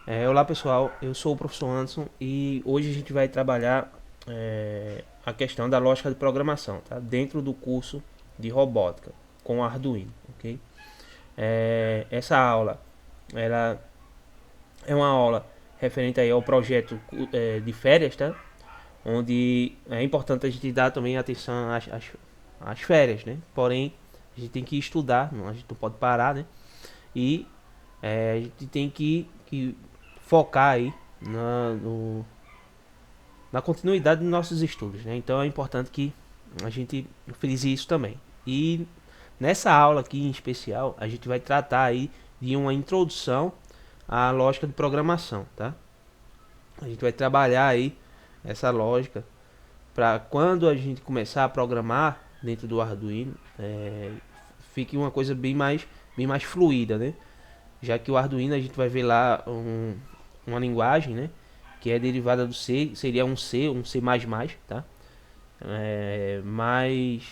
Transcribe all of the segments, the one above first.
Olá pessoal, eu sou o professor Anderson e hoje a gente vai trabalhar a questão da lógica de programação, tá? Dentro do curso de robótica com Arduino, ok? Essa aula ela é uma aula referente aí ao projeto de férias, tá? Onde é importante a gente dar também atenção às férias, né? Porém, a gente tem que estudar, a gente não pode parar, né? E a gente tem que focar aí na continuidade dos nossos estudos, né? Então é importante que a gente frise isso também. E nessa aula aqui em especial, a gente vai tratar aí de uma introdução à lógica de programação, tá? A gente vai trabalhar aí essa lógica para quando a gente começar a programar dentro do Arduino, fique uma coisa bem mais fluida, né? Já que o Arduino a gente vai ver lá uma linguagem, né? Que é derivada do C, seria um C++, tá? Mais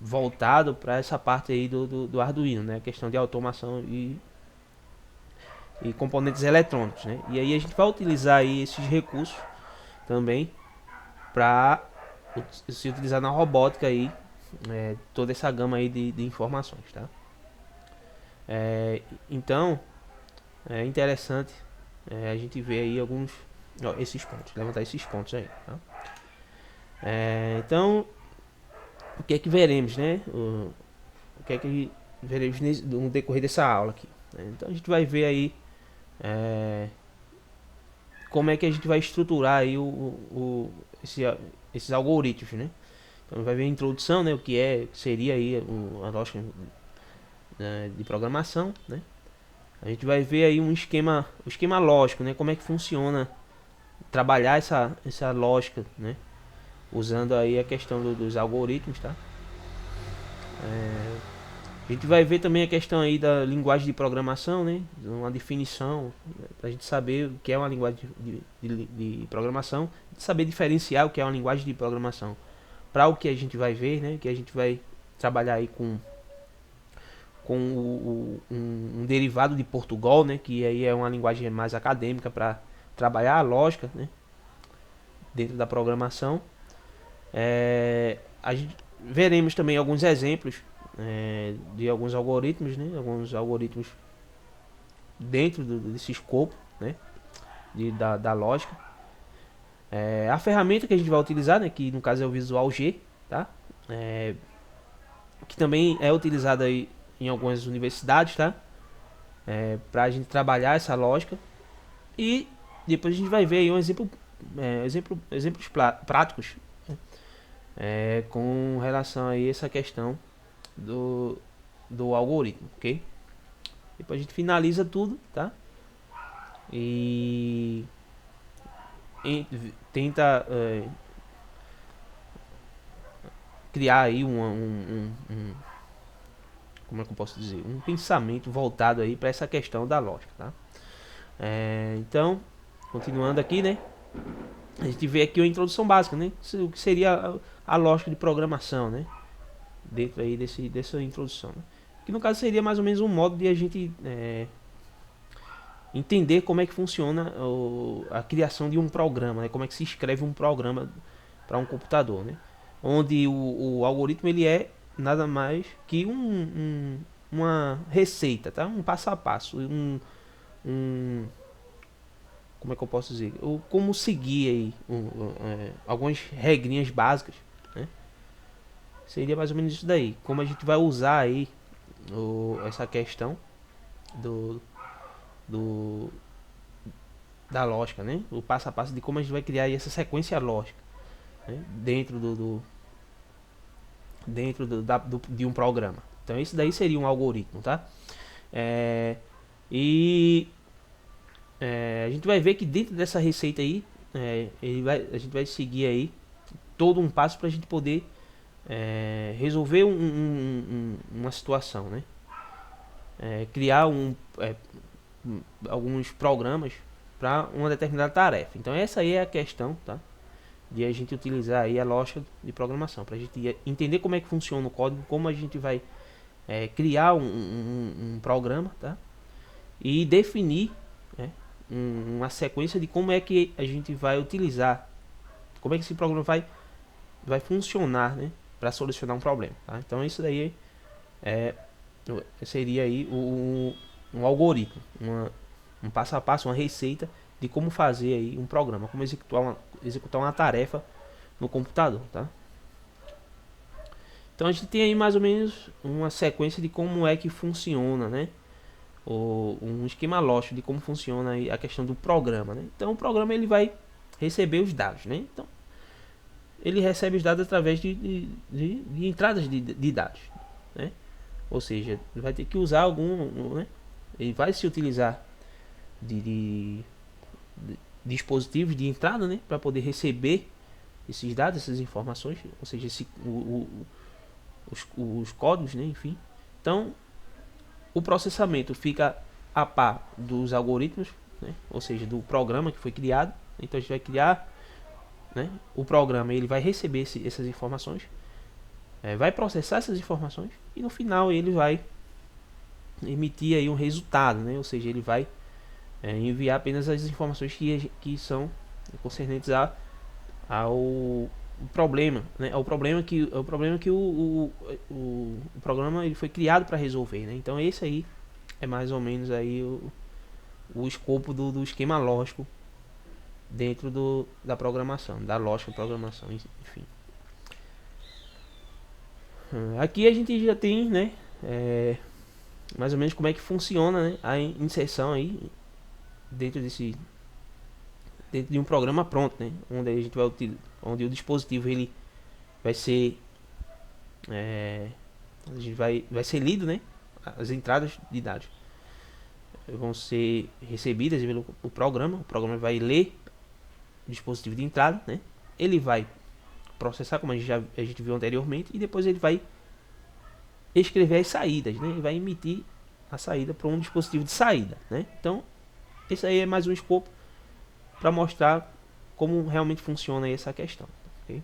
voltado para essa parte aí do Arduino, né? Questão de automação e componentes eletrônicos, né? E aí a gente vai utilizar aí esses recursos também para se utilizar na robótica aí, toda essa gama aí de informações, tá? Então é interessante a gente ver aí alguns esses pontos, levantar esses pontos aí, tá? Então o que é que veremos, né? O que é que veremos no decorrer dessa aula aqui, né? Então a gente vai ver aí é, como é que a gente vai estruturar aí esses algoritmos, né? Então vai ver a introdução, né? O que seria aí a lógica, né, de programação, né? A gente vai ver aí um esquema lógico, né? Como é que funciona trabalhar essa lógica, né? Usando aí a questão dos algoritmos, tá? A gente vai ver também a questão aí da linguagem de programação, né? Uma definição, para a gente saber o que é uma linguagem de programação, saber diferenciar o que é uma linguagem de programação para o que a gente vai ver, né? Que a gente vai trabalhar aí com um derivado de Portugal, né? Que aí é uma linguagem mais acadêmica para trabalhar a lógica, né? Dentro da programação. A gente veremos também alguns exemplos de alguns algoritmos, né? Alguns algoritmos dentro desse escopo, né? Da lógica. A ferramenta que a gente vai utilizar, né? Que no caso é o Visual G, tá? É, que também é utilizada aí em algumas universidades, tá? Para a gente trabalhar essa lógica. E depois a gente vai ver aí um exemplos práticos, né? Com relação a essa questão do, do algoritmo, ok? Depois a gente finaliza tudo, tá? E, e tenta criar aí como é que eu posso dizer, um pensamento voltado aí para essa questão da lógica, tá? Então, continuando aqui, né? A gente vê aqui uma introdução básica, né? O que seria a lógica de programação, né? Dentro aí dessa introdução, né? Que no caso seria mais ou menos um modo de a gente entender como é que funciona a criação de um programa, né? Como é que se escreve um programa para um computador, né? Onde o algoritmo ele é nada mais que uma receita, tá? Um passo a passo, um como é que eu posso dizer? Como seguir aí algumas regrinhas básicas, né? Seria mais ou menos isso daí. Como a gente vai usar aí essa questão do, do da lógica, né? O passo a passo de como a gente vai criar aí essa sequência lógica, né? Dentro de um programa. Então isso daí seria um algoritmo, tá? É, e a gente vai ver que dentro dessa receita aí, a gente vai seguir aí todo um passo para a gente poder resolver uma situação, né? Criar alguns programas para uma determinada tarefa. Então essa aí é a questão, tá? De a gente utilizar aí a lógica de programação para a gente entender como é que funciona o código, como a gente vai criar um programa, tá? E definir, né, uma sequência de como é que a gente vai utilizar, como é que esse programa vai funcionar, né, para solucionar um problema, tá? Então isso daí seria aí um algoritmo, um passo a passo, uma receita de como fazer aí um programa, como executar uma tarefa no computador, tá? Então a gente tem aí mais ou menos uma sequência de como é que funciona, né? Um esquema lógico de como funciona aí a questão do programa, né? Então o programa ele vai receber os dados, né? Então ele recebe os dados através de entradas de dados, né? Ou seja, ele vai ter que usar algum, né? Ele vai se utilizar de dispositivos de entrada, né? Para poder receber esses dados, essas informações, ou seja, os códigos, né? Enfim. Então, o processamento fica a par dos algoritmos, né? Ou seja, do programa que foi criado. Então, a gente vai criar, né? O programa ele vai receber essas informações, vai processar essas informações e no final ele vai emitir aí um resultado, né? Ou seja, ele vai enviar apenas as informações que são concernentes ao problema, né? O problema que o programa ele foi criado para resolver, né? Então esse aí é mais ou menos aí o escopo do esquema lógico dentro da programação, da lógica de programação, enfim. Aqui a gente já tem, né, mais ou menos como é que funciona, né, a inserção aí dentro de um programa pronto, né, onde a gente vai onde o dispositivo ele vai ser a gente vai ser lido, né, as entradas de dados vão ser recebidas pelo o programa vai ler o dispositivo de entrada, né, ele vai processar como a gente viu anteriormente e depois ele vai escrever as saídas, né, ele vai emitir a saída para um dispositivo de saída, né. Então esse aí é mais um escopo para mostrar como realmente funciona essa questão, okay?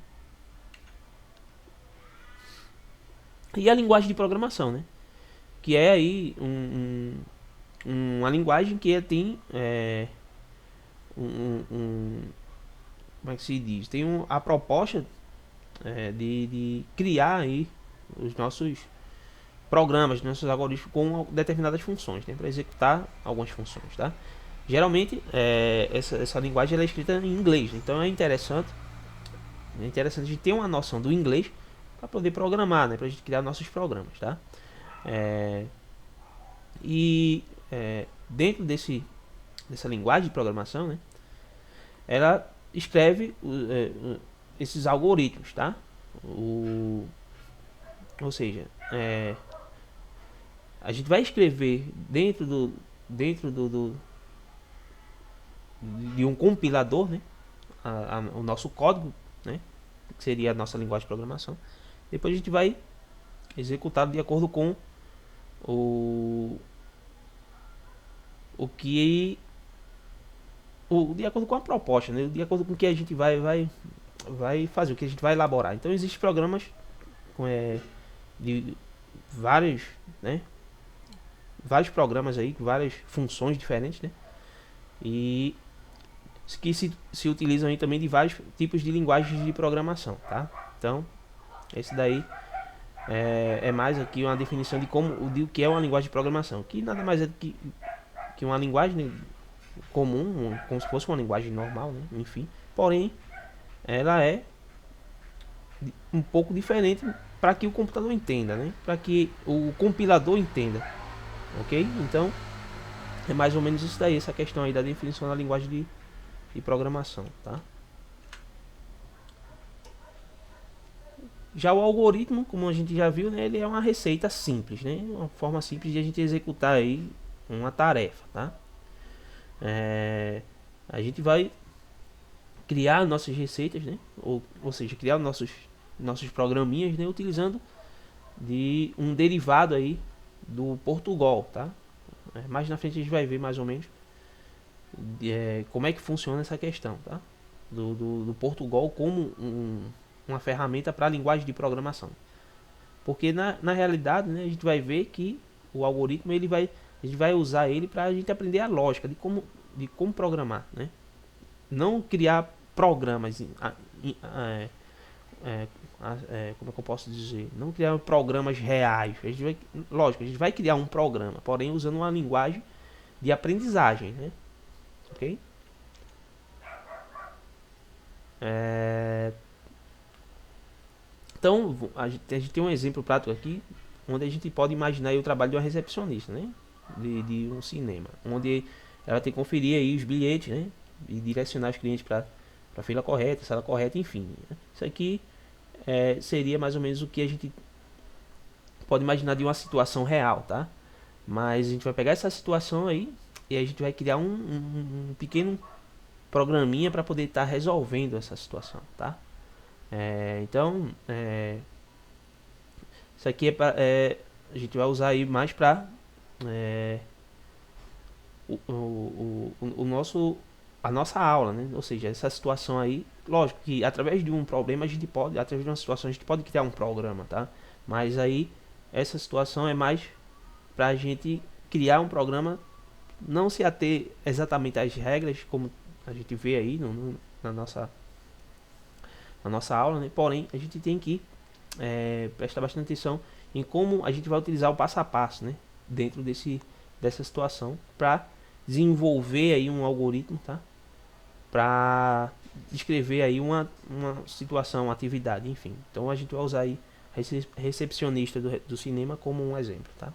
E a linguagem de programação, né? Que é aí uma linguagem que tem como é que se diz? Tem a proposta de criar aí os nossos programas, nossos algoritmos com determinadas funções, né? Para executar algumas funções, tá? Geralmente essa linguagem ela é escrita em inglês, então é interessante a gente ter uma noção do inglês para poder programar, né, para a gente criar nossos programas, tá? Dentro dessa linguagem de programação, né, ela escreve esses algoritmos, tá? Ou seja, a gente vai escrever dentro de um compilador, né, o nosso código, né, que seria a nossa linguagem de programação. Depois a gente vai executar de acordo com de acordo com a proposta, né, de acordo com o que a gente vai fazer, o que a gente vai elaborar. Então existem programas de vários, né, vários programas aí, várias funções diferentes, né, e que se utilizam aí também de vários tipos de linguagens de programação, tá? Então, esse daí é mais aqui uma definição de o que é uma linguagem de programação, que nada mais é do que uma linguagem comum, como se fosse uma linguagem normal, né? Enfim, porém, ela é um pouco diferente para que o computador entenda, né? Para que o compilador entenda, ok? Então, é mais ou menos isso daí, essa questão aí da definição da linguagem de programação, tá? Já o algoritmo, como a gente já viu, né, ele é uma receita simples, né? Uma forma simples de a gente executar aí uma tarefa, tá? A gente vai criar nossas receitas, né? Ou seja, criar nossos programinhas, né? Utilizando de um derivado aí do Portugal, tá? Mais na frente a gente vai ver mais ou menos como é que funciona essa questão, tá? Do Portugal como uma ferramenta para a linguagem de programação. Porque na realidade, né, a gente vai ver que o algoritmo a gente vai usar ele para a gente aprender a lógica de como de como programar, né? Não criar programas, como é que eu posso dizer? Não criar programas reais. Lógico, a gente vai criar um programa, porém usando uma linguagem de aprendizagem, né? Ok? Então, a gente tem um exemplo prático aqui, onde a gente pode imaginar aí o trabalho de uma recepcionista, né? De um cinema, onde ela tem que conferir aí os bilhetes, né? E direcionar os clientes para a fila correta, sala correta, enfim. Né? Isso aqui seria mais ou menos o que a gente pode imaginar de uma situação real, tá? Mas a gente vai pegar essa situação aí e a gente vai criar um pequeno programinha para poder estar resolvendo essa situação, tá? Então, isso aqui a gente vai usar aí mais para a nossa aula, né? Ou seja, essa situação aí, lógico que através de um problema através de uma situação a gente pode criar um programa, tá? Mas aí essa situação é mais para a gente criar um programa, não se ater exatamente às regras como a gente vê aí na nossa aula, né? Porém a gente tem que prestar bastante atenção em como a gente vai utilizar o passo a passo, né? Dentro dessa situação para desenvolver aí um algoritmo, tá? Para descrever aí uma situação, uma atividade, enfim. Então a gente vai usar aí recepcionista do cinema como um exemplo, tá?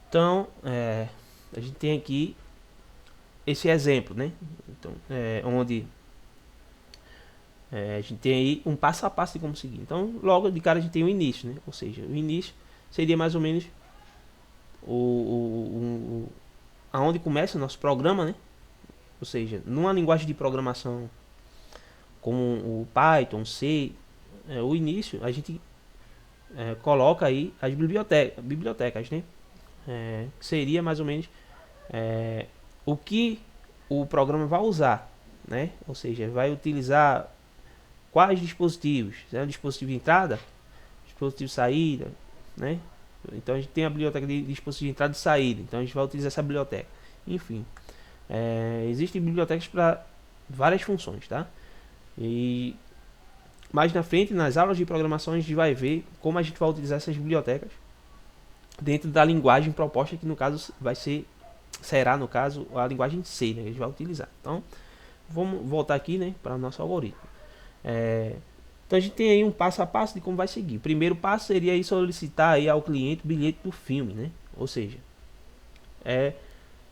Então, a gente tem aqui esse exemplo, né? Então, onde a gente tem aí um passo a passo de como seguir. Então, logo de cara a gente tem o início, né? Ou seja, o início seria mais ou menos aonde começa o nosso programa, né? Ou seja, numa linguagem de programação como o Python, C, o início a gente coloca aí as bibliotecas, né? Que seria mais ou menos o que o programa vai usar, né? Ou seja, vai utilizar quais dispositivos, né? Dispositivo de entrada, dispositivo de saída, né? Então a gente tem a biblioteca de dispositivo de entrada e saída, então a gente vai utilizar essa biblioteca. Enfim, existem bibliotecas para várias funções, tá? E mais na frente, nas aulas de programação, a gente vai ver como a gente vai utilizar essas bibliotecas dentro da linguagem proposta, que no caso será no caso a linguagem C, né, que a gente vai utilizar. Então, vamos voltar aqui, né, para o nosso algoritmo. Então a gente tem aí um passo a passo de como vai seguir. O primeiro passo seria aí solicitar aí ao cliente o bilhete do filme, né? Ou seja,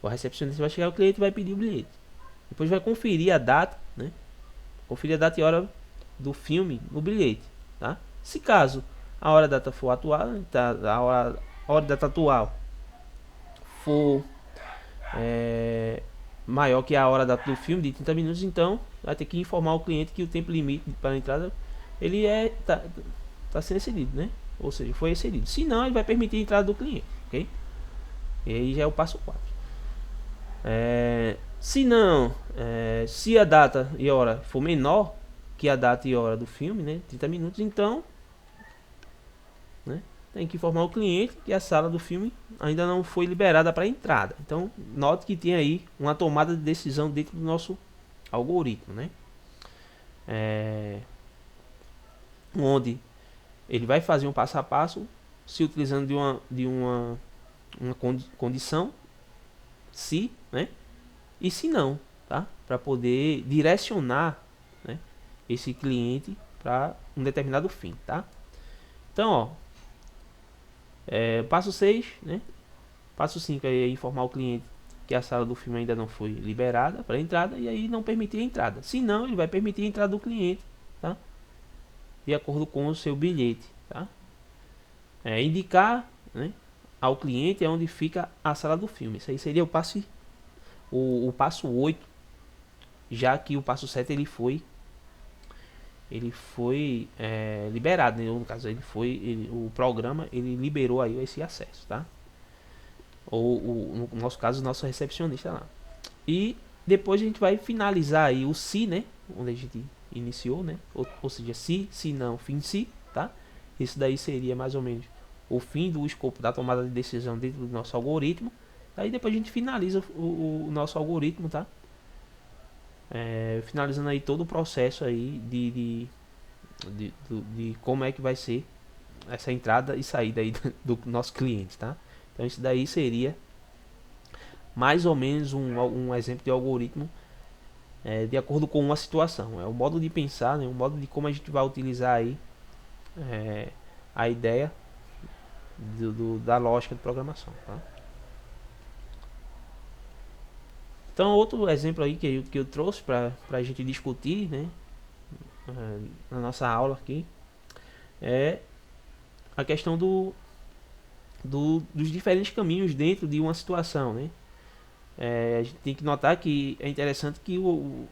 o recepcionista vai chegar ao cliente e vai pedir o bilhete. Depois vai conferir a data, né? Conferir a data e hora do filme no bilhete, tá? Se caso a hora da data for atual, tá, a hora da data atual for maior que a hora da data do filme de 30 minutos, então vai ter que informar o cliente que o tempo limite para a entrada ele tá sendo excedido, né? Ou seja, foi excedido. Se não, ele vai permitir a entrada do cliente, ok? E aí já é o passo 4. Se não, se a data e hora for menor que a data e hora do filme, né, 30 minutos, então, né, tem que informar o cliente que a sala do filme ainda não foi liberada para entrada. Então, note que tem aí uma tomada de decisão dentro do nosso algoritmo, né? Onde ele vai fazer um passo a passo se utilizando de uma condição, se, né? E se não, tá? Para poder direcionar, né, esse cliente para um determinado fim, tá? Então, ó, passo 6, né? Passo 5 é informar o cliente que a sala do filme ainda não foi liberada para entrada e aí não permitir a entrada. Se não, ele vai permitir a entrada do cliente, tá? De acordo com o seu bilhete, tá? Indicar, né, ao cliente onde fica a sala do filme. Isso aí seria o passo 8, já que o passo 7 ele foi liberado, né? No caso o programa ele liberou aí esse acesso, tá? Ou no nosso caso, o nosso recepcionista lá. E depois a gente vai finalizar aí o se, né? Onde a gente iniciou, né? Ou seja, se não, fim se, tá? Isso daí seria mais ou menos o fim do escopo da tomada de decisão dentro do nosso algoritmo. Aí depois a gente finaliza o nosso algoritmo, tá? Finalizando aí todo o processo aí de como é que vai ser essa entrada e saída aí do nosso cliente, tá? Então isso daí seria mais ou menos um exemplo de algoritmo de acordo com uma situação. É o modo de pensar, né? O modo de como a gente vai utilizar aí é, a ideia da lógica de programação, tá? Então outro exemplo aí que eu trouxe para a gente discutir, né? Na nossa aula aqui é a questão dos diferentes caminhos dentro de uma situação, né? A gente tem que notar que é interessante que o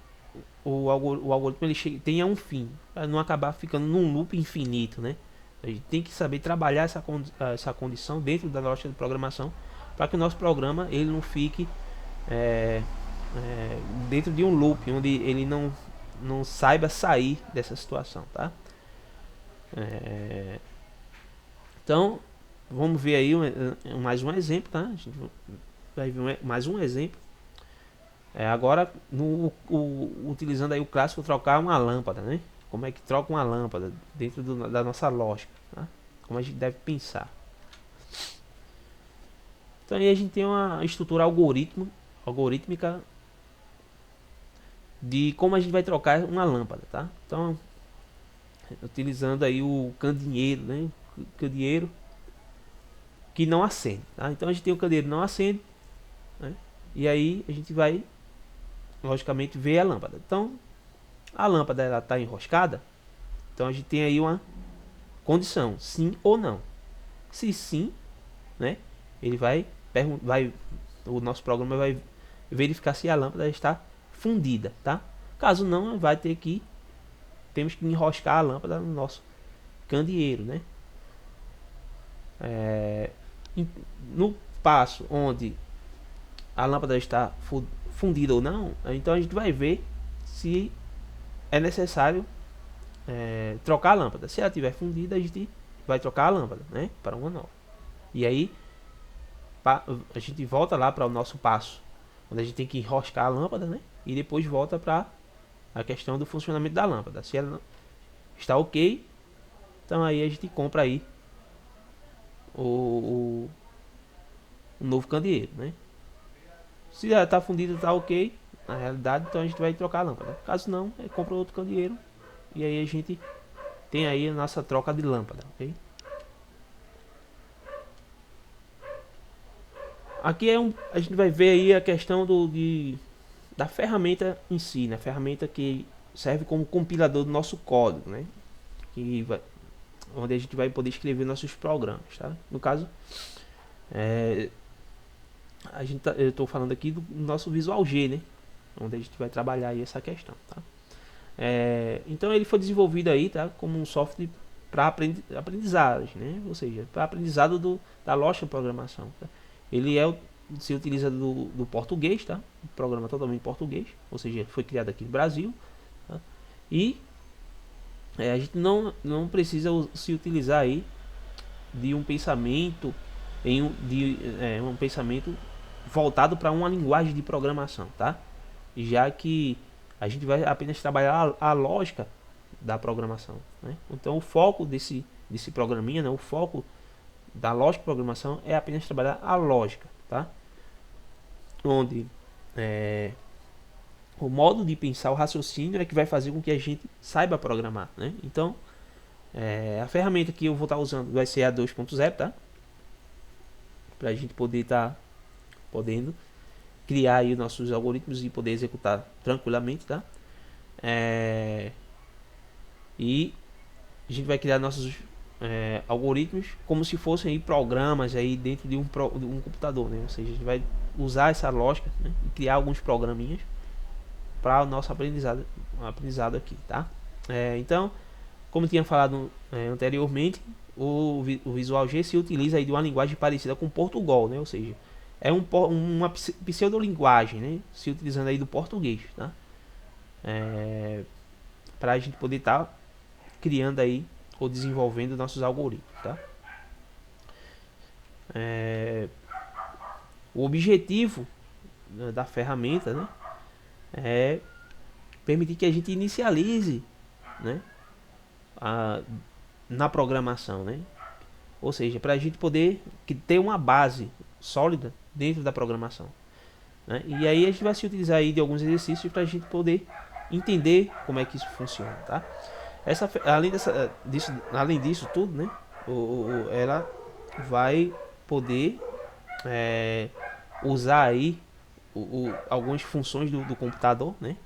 algoritmo ele tenha um fim, para não acabar ficando num loop infinito, né? A gente tem que saber trabalhar essa condição dentro da lógica de programação para que o nosso programa ele não fique é, dentro de um loop onde ele não saiba sair dessa situação, tá? É, então vamos ver aí mais um exemplo, tá? A gente vai ver mais um exemplo. Agora utilizando aí o clássico trocar uma lâmpada, né? Como é que troca uma lâmpada dentro da nossa lógica, tá? Como a gente deve pensar. Então aí a gente tem uma estrutura algorítmica de como a gente vai trocar uma lâmpada, tá? Então utilizando aí o candeeiro, né? O candeeiro que não acende, tá? Então a gente tem o candeeiro que não acende, né? E aí a gente vai logicamente ver a lâmpada. Então a lâmpada ela está enroscada, então a gente tem aí uma condição, sim ou não. Se sim, né, ele o nosso programa vai verificar se a lâmpada está fundida, tá? Caso não, temos que enroscar a lâmpada no nosso candeeiro, né? No passo onde a lâmpada está fundida ou não, então a gente vai ver se é necessário trocar a lâmpada. Se ela estiver fundida, a gente vai trocar a lâmpada, né, para uma nova. E aí a gente volta lá para o nosso passo, onde a gente tem que enroscar a lâmpada, né, e depois volta para a questão do funcionamento da lâmpada. Se ela está ok, então aí a gente compra aí o novo candeeiro, né. Se ela está fundida, está ok, na realidade, então a gente vai trocar a lâmpada. Caso não, compra outro candeeiro e aí a gente tem aí a nossa troca de lâmpada, ok? Aqui a gente vai ver aí a questão da ferramenta em si, né? A ferramenta que serve como compilador do nosso código, né? Onde a gente vai poder escrever nossos programas, tá? No caso, eu estou falando aqui do nosso Visual G, né? Onde a gente vai trabalhar aí essa questão, tá? Então ele foi desenvolvido aí, tá? Como um software para aprendizagem, né? Ou seja, para aprendizado da lógica de programação, tá? Ele se utiliza do português, tá? Um programa totalmente português, ou seja, foi criado aqui no Brasil, tá? E a gente não precisa se utilizar aí de um pensamento um pensamento voltado para uma linguagem de programação, tá? Já que a gente vai apenas trabalhar a lógica da programação, né? Então o foco desse programinha, né? O foco da lógica de programação é apenas trabalhar a lógica, tá? Onde o modo de pensar, o raciocínio é que vai fazer com que a gente saiba programar, né? Então a ferramenta que eu vou estar usando vai ser a 2.0, tá? Para a gente poder estar podendo criar aí os nossos algoritmos e poder executar tranquilamente, tá? E a gente vai criar nossos algoritmos como se fossem aí programas aí dentro de um computador, né? Ou seja, a gente vai usar essa lógica, né, e criar alguns programinhas para o nosso aprendizado aqui, tá? Então, como tinha falado anteriormente, o Visual G se utiliza aí de uma linguagem parecida com Portugal, né? Ou seja, é uma pseudolinguagem, né? Se utilizando aí do português, tá? Para a gente poder estar criando aí ou desenvolvendo nossos algoritmos, tá? O objetivo, né, da ferramenta, né, é permitir que a gente inicialize, né, a, na programação, né? Ou seja, para a gente poder ter uma base sólida dentro da programação, né? E aí a gente vai se utilizar aí de alguns exercícios para a gente poder entender como é que isso funciona, tá? Além disso tudo, né? Ela vai poder usar aí algumas funções do computador, né?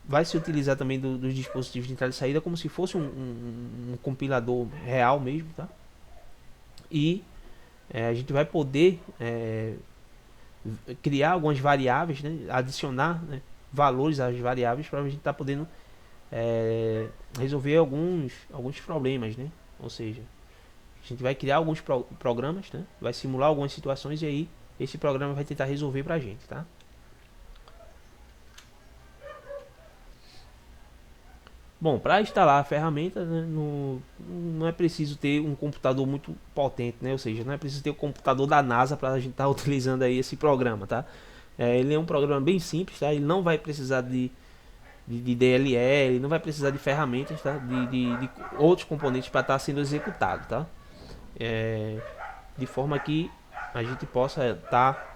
Vai se utilizar também dos dispositivos de entrada e saída como se fosse um compilador real mesmo, tá? E a gente vai poder criar algumas variáveis, né? Adicionar, né, valores às variáveis para a gente estar podendo resolver alguns problemas, né? Ou seja, a gente vai criar alguns programas, né? Vai simular algumas situações e aí esse programa vai tentar resolver para a gente, tá? Bom, para instalar a ferramenta, né, não é preciso ter um computador muito potente, né? Ou seja, não é preciso ter o computador da NASA para a gente estar utilizando aí esse programa, tá? Ele é um programa bem simples, tá? Ele não vai precisar de DLL, não vai precisar de ferramentas, tá? De outros componentes para estar sendo executado, tá? De forma que a gente possa estar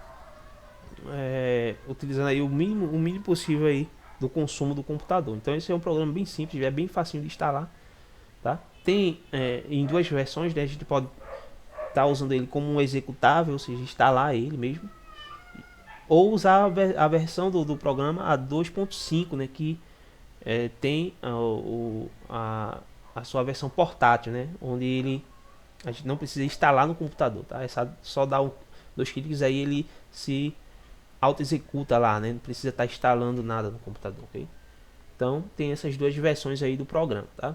utilizando aí o mínimo possível aí do consumo do computador. Então esse é um programa bem simples, é bem facinho de instalar, tá? Tem em duas versões, né? A gente pode estar usando ele como um executável, ou seja, instalar ele mesmo, ou usar a versão do programa a 2.5, né? Que tem a sua versão portátil, né? Onde a gente não precisa instalar no computador, tá? É só dar dois cliques aí ele se auto-executa lá, né? Não precisa estar instalando nada no computador, ok? Então tem essas duas versões aí do programa, tá?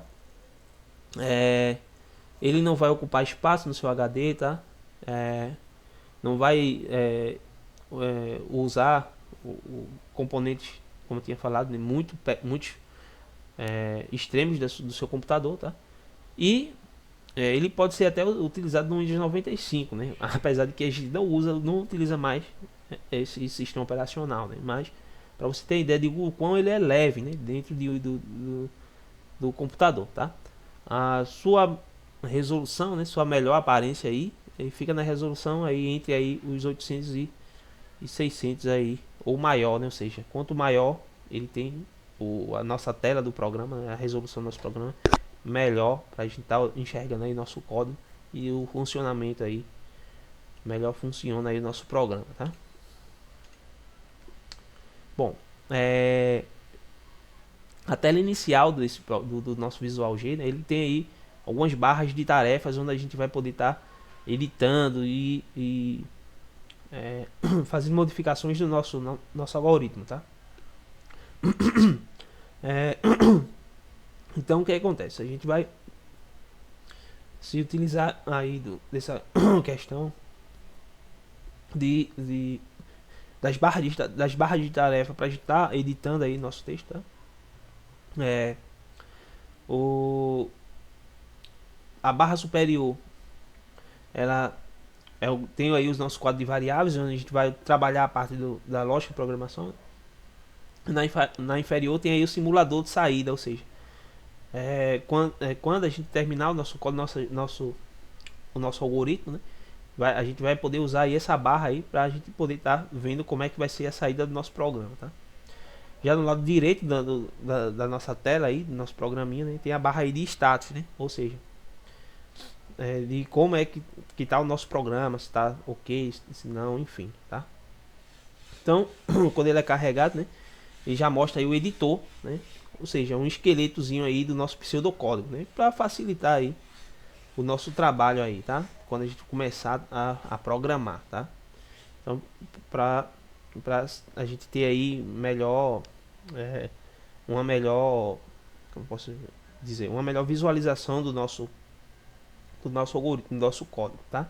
Ele não vai ocupar espaço no seu HD, tá? Não vai usar componentes, como eu tinha falado, né? Muitos extremos do seu computador, tá? E ele pode ser até utilizado no Windows 95, né? Apesar de que a gente não utiliza mais esse sistema operacional, né? Mas para você ter ideia de o quão ele é leve, né? Dentro do computador, tá? A sua resolução, né? Sua melhor aparência aí, ele fica na resolução aí entre aí os 800 e 600 aí, ou maior, né? Ou seja, quanto maior ele tem a nossa tela do programa, né? A resolução do nosso programa, melhor para a gente estar enxergando aí nosso código e o funcionamento aí, melhor funciona aí o nosso programa, tá? Bom, a tela inicial do nosso Visual G, né, ele tem aí algumas barras de tarefas onde a gente vai poder estar editando e fazendo modificações do nosso algoritmo, tá? Então o que acontece? A gente vai se utilizar aí dessa questão das barras de tarefa para a gente estar editando aí nosso texto, tá? A barra superior, ela tem aí os nossos quadros de variáveis, onde a gente vai trabalhar a parte da lógica de programação. Na inferior tem aí o simulador de saída, ou seja, quando a gente terminar o nosso código, o nosso algoritmo, né, a gente vai poder usar aí essa barra aí para a gente poder estar vendo como é que vai ser a saída do nosso programa, tá? Já no lado direito da nossa tela aí, do nosso programinha, né, tem a barra aí de status, né? Ou seja, de como é que tá o nosso programa, se está ok, se não, enfim, tá? Então, quando ele é carregado, né, ele já mostra aí o editor, né? Ou seja, um esqueletozinho aí do nosso pseudocódigo, né? Para facilitar aí o nosso trabalho aí, tá? Quando a gente começar a programar, tá? Então, para a gente ter aí uma melhor, como posso dizer, uma melhor visualização do nosso algoritmo, do nosso código, tá?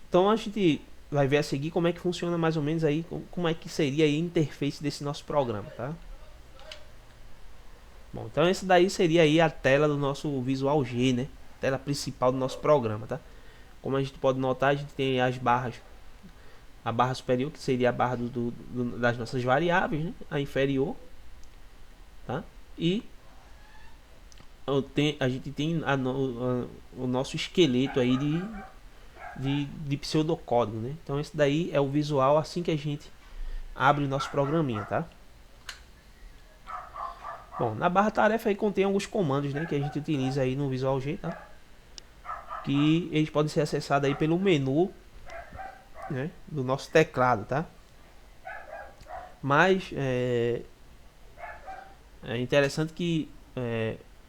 Então a gente vai ver a seguir como é que funciona mais ou menos aí, como é que seria a interface desse nosso programa, tá? Bom, então esse daí seria aí a tela do nosso Visual G, né? tela principal do nosso programa, tá? Como a gente pode notar, a gente tem as barras, a barra superior, que seria a barra das nossas variáveis, né? A inferior, tá? E a gente tem o nosso esqueleto aí de pseudocódigo, né? Então esse daí é o visual assim que a gente abre o nosso programinha, tá? Bom, na barra tarefa aí contém alguns comandos, né, que a gente utiliza aí no Visual G, tá? Que eles podem ser acessados aí pelo menu, né, do nosso teclado, tá? Mas é interessante que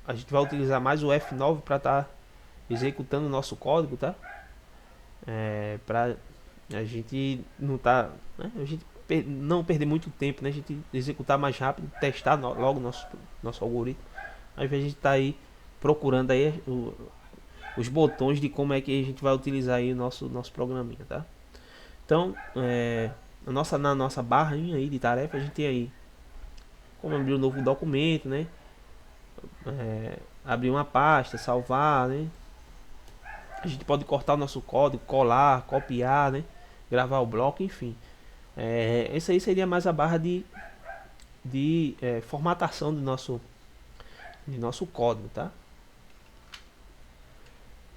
a gente vai utilizar mais o F9 para estar executando o nosso código, tá? Para a gente não tá, né, a gente não perder muito tempo, né? A gente executar mais rápido, testar logo nosso algoritmo, ao invés de a gente tá aí procurando aí os botões de como é que a gente vai utilizar aí o nosso programinha, tá? Então, na nossa barrinha aí de tarefa, a gente tem aí como abrir um novo documento, né? Abrir uma pasta, salvar, né? A gente pode cortar o nosso código, colar, copiar, né? Gravar o bloco, enfim. Essa aí seria mais a barra de formatação de nosso código, tá?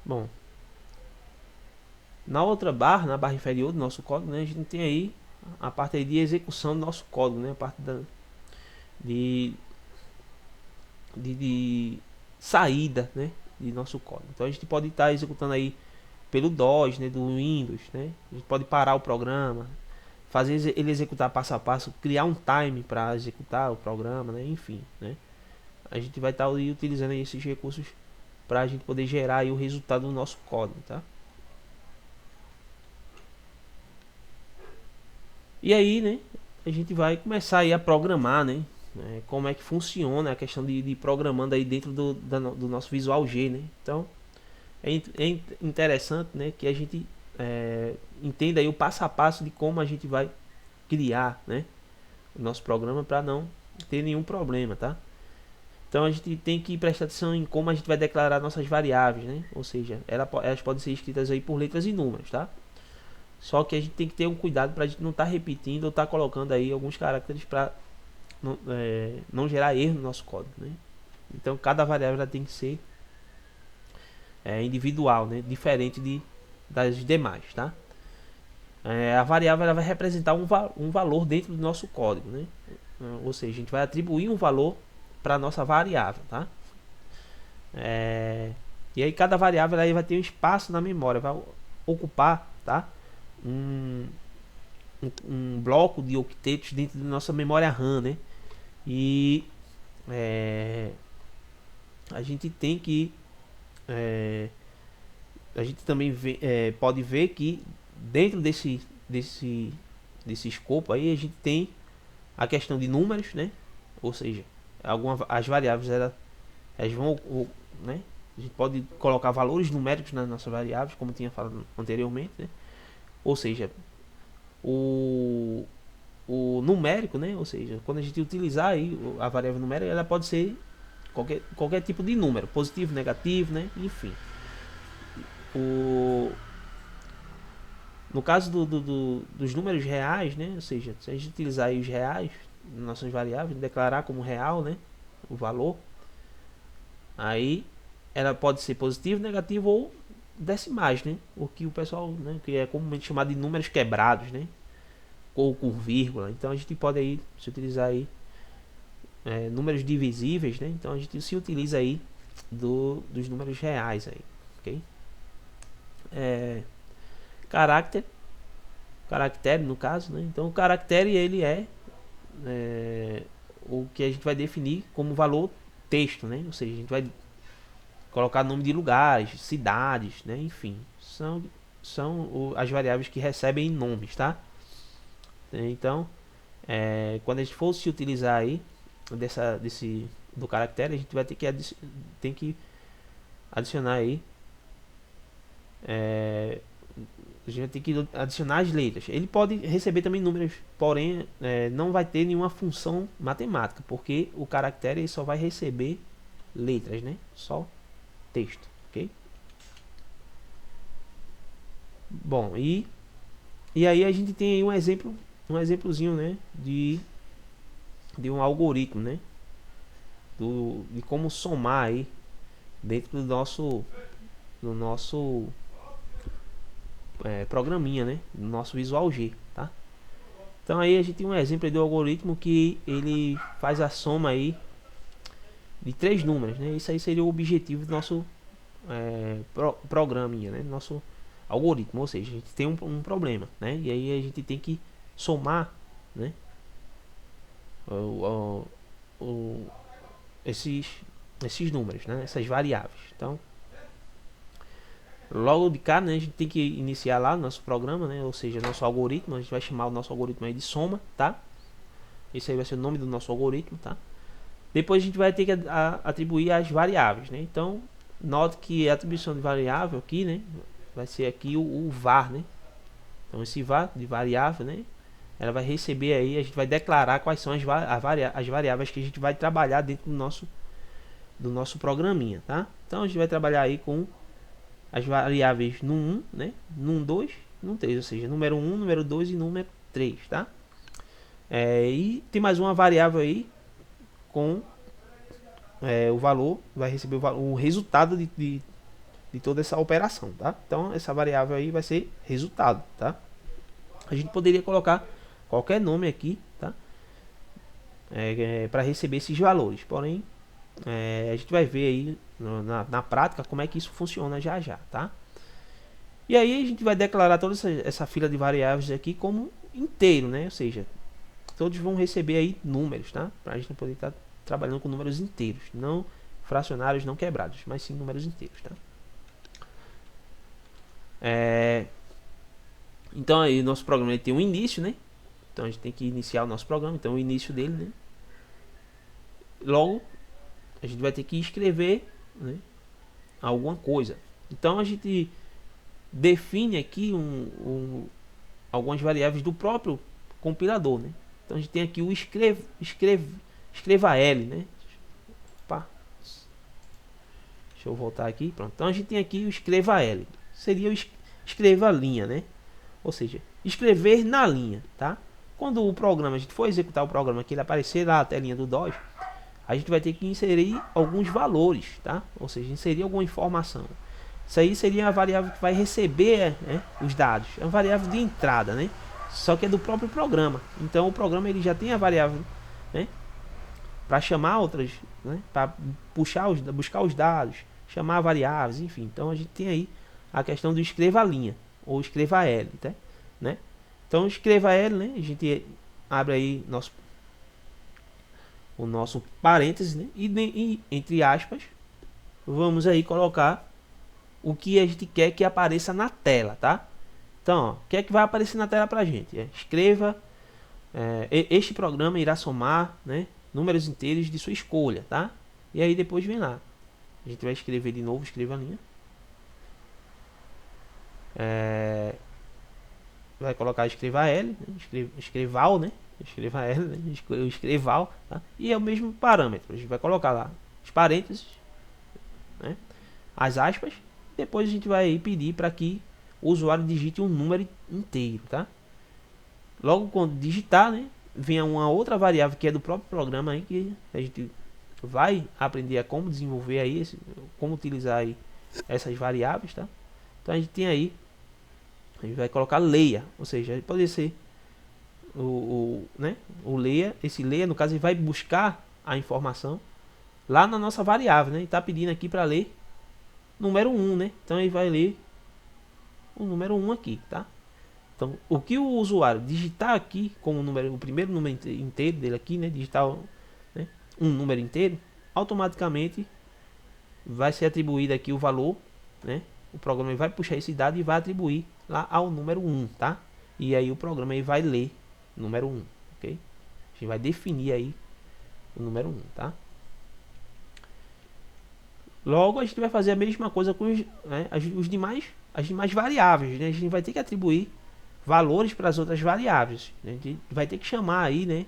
Bom, na outra barra, na barra inferior do nosso código, né, a gente tem aí a parte aí de execução do nosso código, né? A parte de saída, né, de nosso código. Então a gente pode estar executando aí pelo DOS, né, do Windows, né? A gente pode parar o programa, fazer ele executar passo a passo, criar um time para executar o programa, né? Enfim, né? A gente vai estar utilizando aí esses recursos para a gente poder gerar aí o resultado do nosso código, tá? E aí, né, a gente vai começar aí a programar, né? Como é que funciona a questão de programando aí dentro do nosso Visual G, né? Então, é interessante, né, que a gente entenda aí o passo a passo de como a gente vai criar, né, o nosso programa para não ter nenhum problema, tá? Então a gente tem que prestar atenção em como a gente vai declarar nossas variáveis, né? Ou seja, elas podem ser escritas aí por letras e números, tá? Só que a gente tem que ter um cuidado para a gente não estar repetindo ou estar colocando aí alguns caracteres para não gerar erro no nosso código, né? Então cada variável ela tem que ser individual, né? Diferente das demais, tá? A variável ela vai representar um valor dentro do nosso código, né? Ou seja, a gente vai atribuir um valor para nossa variável, tá? E aí cada variável aí vai ter um espaço na memória, vai ocupar, tá? Um bloco de octetos dentro da nossa memória RAM, né? E a gente tem que a gente também pode ver que dentro desse escopo aí a gente tem a questão de números, né? Ou seja, as variáveis elas vão, né? A gente pode colocar valores numéricos nas nossas variáveis, como tinha falado anteriormente, né? Ou seja, o numérico, né? Ou seja, quando a gente utilizar aí a variável numérica, ela pode ser qualquer tipo de número, positivo, negativo, né? Enfim. No caso dos números reais, né? Ou seja, se a gente utilizar aí os reais nas nossas variáveis, declarar como real, né, o valor, aí ela pode ser positivo, negativo ou decimais, né? O que o pessoal, né, que é comumente chamado de números quebrados, né? Ou com vírgula. Então a gente pode aí se utilizar aí números divisíveis, né? Então a gente se utiliza aí dos números reais aí, ok? Caractere no caso, né? Então o caractere ele é o que a gente vai definir como valor texto, né? Ou seja, a gente vai colocar nome de lugares, cidades, né? Enfim, são as variáveis que recebem nomes, tá? Então, quando a gente for se utilizar aí do caractere, a gente vai ter que adicionar aí a gente vai ter que adicionar as letras. Ele pode receber também números, porém não vai ter nenhuma função matemática, porque o caractere só vai receber letras, né? Só texto, ok? Bom, e aí a gente tem aí um exemplozinho, né, de um algoritmo, né, de como somar aí dentro do nosso programinha, né, do nosso Visual G, tá? Então aí a gente tem um exemplo aí do algoritmo que ele faz a soma aí de três números, né? Isso aí seria o objetivo do nosso programinha, né? Nosso algoritmo, ou seja, a gente tem um problema, né? E aí a gente tem que somar, né? O, o, esses números, né? Essas variáveis. Então, logo de cara, né, a gente tem que iniciar lá o nosso programa, né? Ou seja, nosso algoritmo. A gente vai chamar o nosso algoritmo aí de soma, tá? Esse aí vai ser o nome do nosso algoritmo, tá? Depois a gente vai ter que atribuir as variáveis, né? Então, note que a atribuição de variável aqui, né, vai ser aqui o var, né? Então esse var de variável, né, ela vai receber aí, a gente vai declarar quais são as variáveis que a gente vai trabalhar dentro do nosso programinha, tá? Então a gente vai trabalhar aí com as variáveis num1, né, num2, num3, ou seja, número 1, número 2 e número 3, tá? E tem mais uma variável aí com o valor, vai receber o resultado de toda essa operação, tá? Então essa variável aí vai ser resultado, tá? A gente poderia colocar qualquer nome aqui, tá? Para receber esses valores, porém a gente vai ver aí na prática como é que isso funciona já já, tá? E aí a gente vai declarar toda essa fila de variáveis aqui como inteiro, né? Ou seja, todos vão receber aí números, tá? Para a gente poder estar trabalhando com números inteiros, não fracionários não quebrados, mas sim números inteiros, tá? Então aí nosso programa tem um início, né? Então a gente tem que iniciar o nosso programa, então o início dele, né? Logo a gente vai ter que escrever, né, alguma coisa. Então a gente define aqui algumas variáveis do próprio compilador, né? Então a gente tem aqui o escreva L, né? Opa. Deixa eu voltar aqui, pronto. Então a gente tem aqui o escreva L, seria o escreva linha, né? Ou seja, escrever na linha, tá? Quando o programa, a gente for executar o programa, que ele aparecer lá a telinha do DOS, a gente vai ter que inserir alguns valores, tá? Ou seja, inserir alguma informação. Isso aí seria a variável que vai receber, né, os dados. É uma variável de entrada, né? Só que é do próprio programa. Então o programa ele já tem a variável, né, para chamar outras, né, para buscar os dados, chamar variáveis, enfim. Então a gente tem aí a questão do escreva linha ou escreva L, tá? Né? Então escreva L, né? A gente abre aí o nosso parênteses, né? E entre aspas, vamos aí colocar o que a gente quer que apareça na tela, tá? Então, ó, o que é que vai aparecer na tela pra gente? Escreva, este programa irá somar, né, números inteiros de sua escolha, tá? E aí depois vem lá. A gente vai escrever de novo, escreva a linha. Vai colocar escreva L, né? Escreval, né? Escreva L, né? Escreval, tá? E é o mesmo parâmetro. A gente vai colocar lá os parênteses, né, as aspas. Depois a gente vai pedir para que o usuário digite um número inteiro, tá? Logo quando digitar, né, vem uma outra variável que é do próprio programa aí, que a gente vai aprender a como desenvolver aí, como utilizar aí essas variáveis, tá? Então a gente tem aí, a gente vai colocar leia, ou seja, pode ser né, o leia, esse leia no caso ele vai buscar a informação lá na nossa variável, né? E tá pedindo aqui para ler número 1, né? Então ele vai ler o número 1 aqui, tá? Então, o que o usuário digitar aqui como número, o primeiro número inteiro dele aqui, né, digitar, né, um número inteiro, automaticamente vai ser atribuído aqui o valor, né? O programa vai puxar esse dado e vai atribuir lá ao número 1, tá? E aí o programa aí vai ler o número 1, ok? A gente vai definir aí o número 1, tá? Logo a gente vai fazer a mesma coisa com as demais variáveis, né? A gente vai ter que atribuir valores para as outras variáveis. A gente vai ter que chamar aí, né,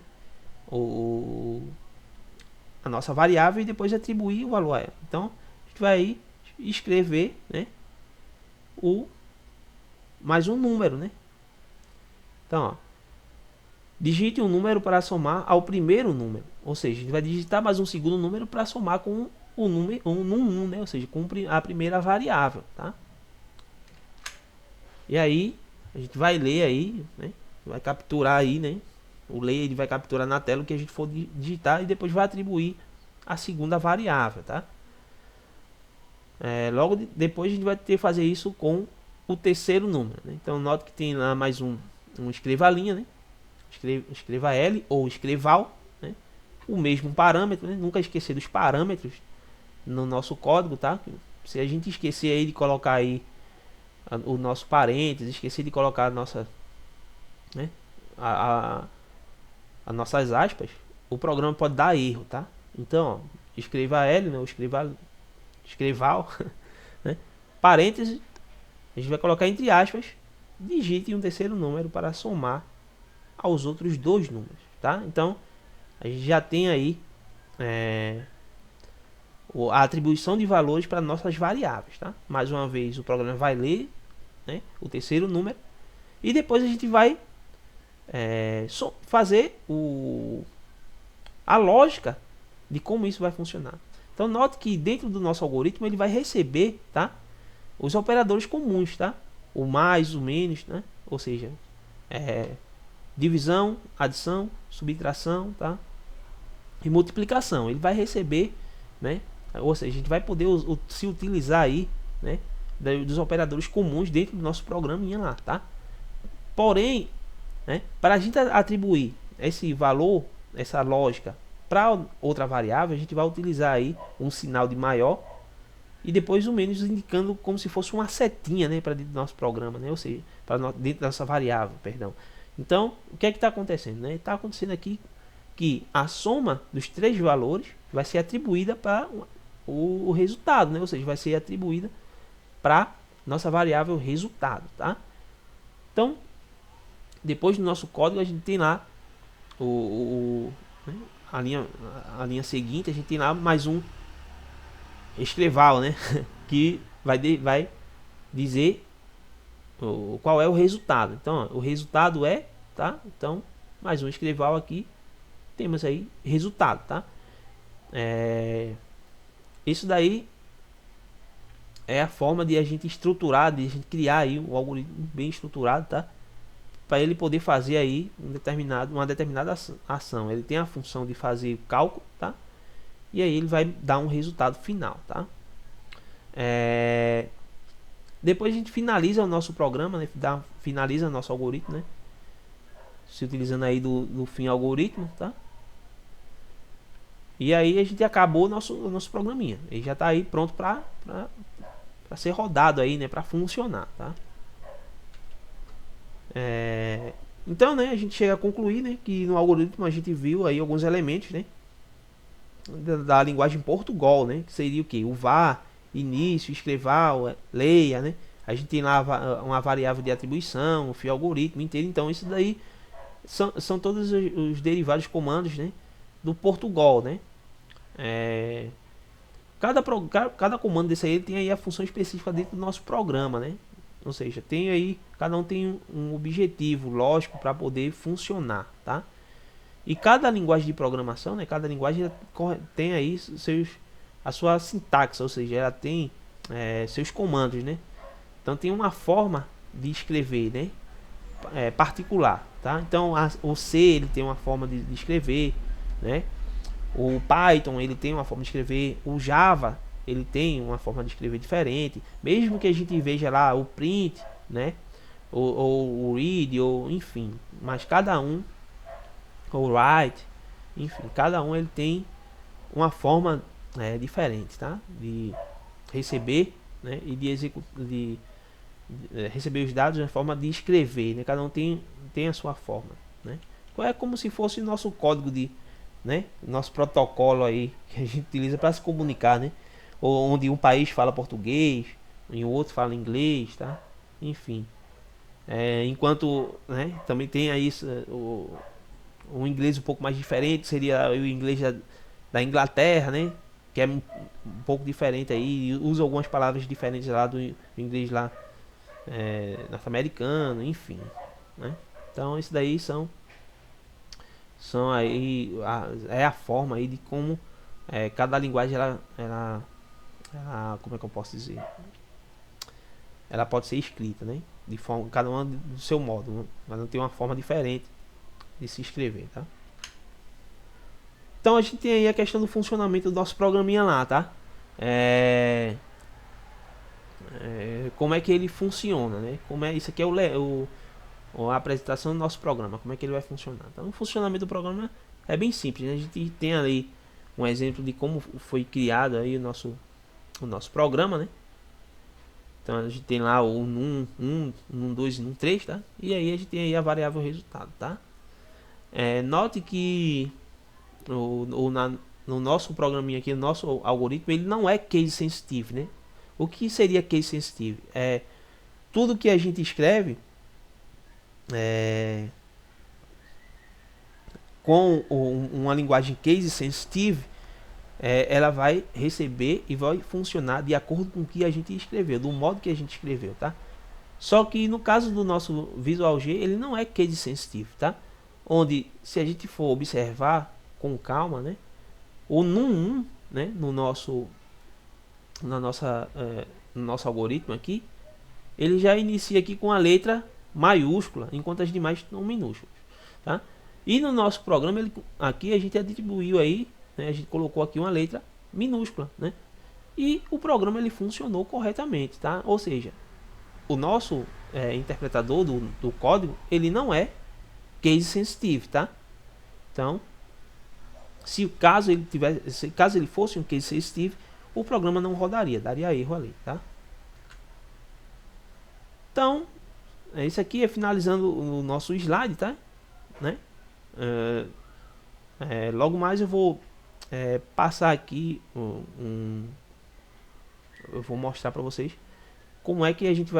a nossa variável e depois atribuir o valor a ela. Então a gente vai escrever, né, mais um número, né? Então, ó, digite um número para somar ao primeiro número. Ou seja, a gente vai digitar mais um segundo número para somar com o número 1, né? Ou seja, com a primeira variável, tá? E aí, a gente vai ler aí, né? Vai capturar aí, né? O ler ele vai capturar na tela o que a gente for digitar e depois vai atribuir a segunda variável, tá? Logo depois a gente vai ter que fazer isso com o terceiro número, né? Então note que tem lá mais um escreva a linha, né? Escreva L ou escreval, né? O mesmo parâmetro, né? Nunca esquecer dos parâmetros no nosso código, tá? Se a gente esquecer aí de colocar aí o nosso parênteses, esquecer de colocar a nossa, né? As nossas aspas, o programa pode dar erro, tá? Então, ó, escreva L, né? Escreval, né? Parênteses, a gente vai colocar entre aspas, digite um terceiro número para somar aos outros dois números, tá? Então, a gente já tem aí a atribuição de valores para nossas variáveis, tá? Mais uma vez, o programa vai ler, né, o terceiro número e depois a gente vai fazer a lógica de como isso vai funcionar. Então, note que dentro do nosso algoritmo ele vai receber, tá, os operadores comuns, tá? O mais, o menos, né? Ou seja, divisão, adição, subtração, tá? E multiplicação. Ele vai receber, né? Ou seja, a gente vai poder se utilizar aí, né, dos operadores comuns dentro do nosso programinha lá, tá? Porém, né, para a gente atribuir esse valor, essa lógica para outra variável, a gente vai utilizar aí um sinal de maior e depois o menos indicando como se fosse uma setinha, né, para dentro do nosso programa, né? Ou seja, para dentro da nossa variável, perdão. Então, o que é que está acontecendo, né? Está acontecendo aqui que a soma dos três valores vai ser atribuída para o resultado, né? Ou seja, vai ser atribuída para nossa variável resultado, tá? Então, depois do nosso código a gente tem lá né, a linha seguinte, a gente tem lá mais um escreval, né? Que vai dizer qual é o resultado. Então, ó, o resultado é, tá? Então, mais um escreval aqui, temos aí resultado, tá? Isso daí é a forma de a gente estruturar, de a gente criar aí um algoritmo bem estruturado, tá? Para ele poder fazer aí uma determinada ação. Ele tem a função de fazer cálculo, tá? E aí ele vai dar um resultado final, tá? Depois a gente finaliza o nosso programa, né? Finaliza o nosso algoritmo, né? Se utilizando aí do fim algoritmo, tá? E aí a gente acabou o nosso programinha. Ele já está aí pronto para ser rodado aí, né? Para funcionar, tá? Então, né? A gente chega a concluir, né? Que no algoritmo a gente viu aí alguns elementos, né? Da linguagem Portugal, né? Que seria o que? O var, início, escreval, leia, né? A gente tem lá uma variável de atribuição, o fio algoritmo inteiro. Então isso daí são todos os derivados comandos, né, do Portugal, né? Cada comando desse aí tem aí a função específica dentro do nosso programa, né? Ou seja, tem aí, cada um tem um objetivo lógico para poder funcionar, tá? E cada linguagem de programação, né, cada linguagem tem aí a sua sintaxe, ou seja, ela tem seus comandos, né? Então tem uma forma de escrever, né, particular, tá? Então o C ele tem uma forma de escrever, né? O Python ele tem uma forma de escrever, o Java ele tem uma forma de escrever diferente, mesmo que a gente veja lá o print, né? Ou o read, ou enfim, mas cada um, ou write, enfim, cada um ele tem uma forma diferente, tá? De receber, né? E de receber os dados na forma de escrever, né? Cada um tem a sua forma, né? Então é como se fosse nosso código né? Nosso protocolo aí que a gente utiliza para se comunicar, né? Ou onde um país fala português, e o outro fala inglês, tá? Enfim, enquanto, né? Também tem aí um inglês um pouco mais diferente, seria o inglês da Inglaterra, né? Que é um pouco diferente aí, usa algumas palavras diferentes lá do inglês lá norte-americano, enfim, né? Então isso daí são aí é a forma aí de como cada linguagem ela, como é que eu posso dizer, ela pode ser escrita, né? De forma, cada uma do seu modo, mas não tem uma forma diferente de se escrever, tá? Então a gente tem aí a questão do funcionamento do nosso programinha lá, tá? Como é que ele funciona, né? Como é isso aqui é a apresentação do nosso programa, como é que ele vai funcionar. Então o funcionamento do programa é bem simples, né? A gente tem ali um exemplo de como foi criado aí o nosso programa, né? Então a gente tem lá o num 2 e num 3, tá? E aí a gente tem aí a variável resultado, tá? Note que no nosso programinha aqui, no nosso algoritmo, ele não é case sensitive, né? O que seria case sensitive? Tudo que a gente escreve com uma linguagem case sensitive, ela vai receber e vai funcionar de acordo com o que a gente escreveu, do modo que a gente escreveu, tá? Só que no caso do nosso Visual G, ele não é case sensitive, tá? Onde, se a gente for observar com calma, né? O num 1, né? No nosso algoritmo aqui, ele já inicia aqui com a letra maiúscula, enquanto as demais estão minúsculas, tá? E no nosso programa, aqui a gente atribuiu aí, né? A gente colocou aqui uma letra minúscula, né? E o programa ele funcionou corretamente, tá? Ou seja, o nosso interpretador do código, ele não é case sensitive, tá? Então, caso ele fosse um case sensitive, o programa não rodaria, daria erro ali, tá? Então, isso aqui é finalizando o nosso slide, tá? Né? Logo mais eu vou passar aqui eu vou mostrar para vocês como é que a gente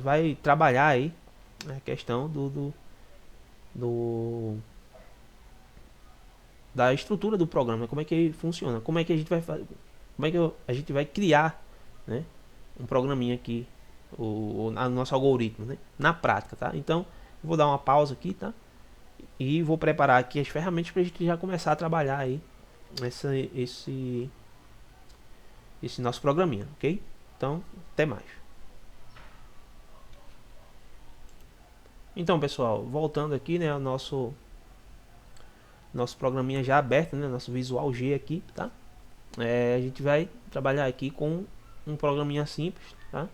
vai trabalhar aí a questão da estrutura do programa, como é que funciona, como é que a gente vai fazer, como é que a gente vai criar, né, um programinha aqui, o nosso algoritmo, né, na prática, tá? Então, eu vou dar uma pausa aqui, tá? E vou preparar aqui as ferramentas para a gente já começar a trabalhar aí esse nosso programinha, ok? Então, até mais. Então, pessoal, voltando aqui, né, o nosso programinha já aberto, né, nosso Visual G aqui, tá? A gente vai trabalhar aqui com um programinha simples, tá?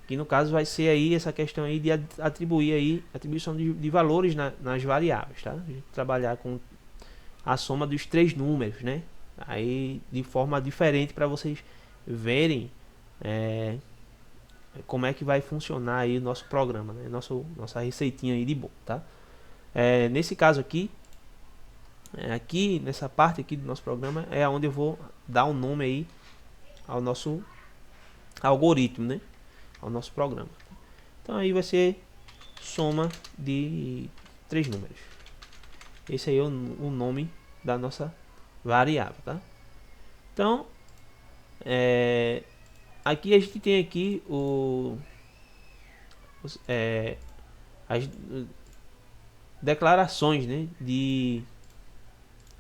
Que no caso vai ser aí essa questão aí de atribuir aí atribuição de valores nas variáveis, tá? A gente trabalhar com a soma dos 3 números, né? Aí de forma diferente para vocês verem como é que vai funcionar aí o nosso programa, né? Nossa receitinha aí de bolo, tá? Nesse caso aqui, aqui nessa parte aqui do nosso programa é onde eu vou dar um nome aí ao nosso algoritmo, né? Ao nosso programa. Então aí vai ser soma de 3 números. Esse aí é o nome da nossa variável, tá? Então, aqui a gente tem aqui as declarações, né?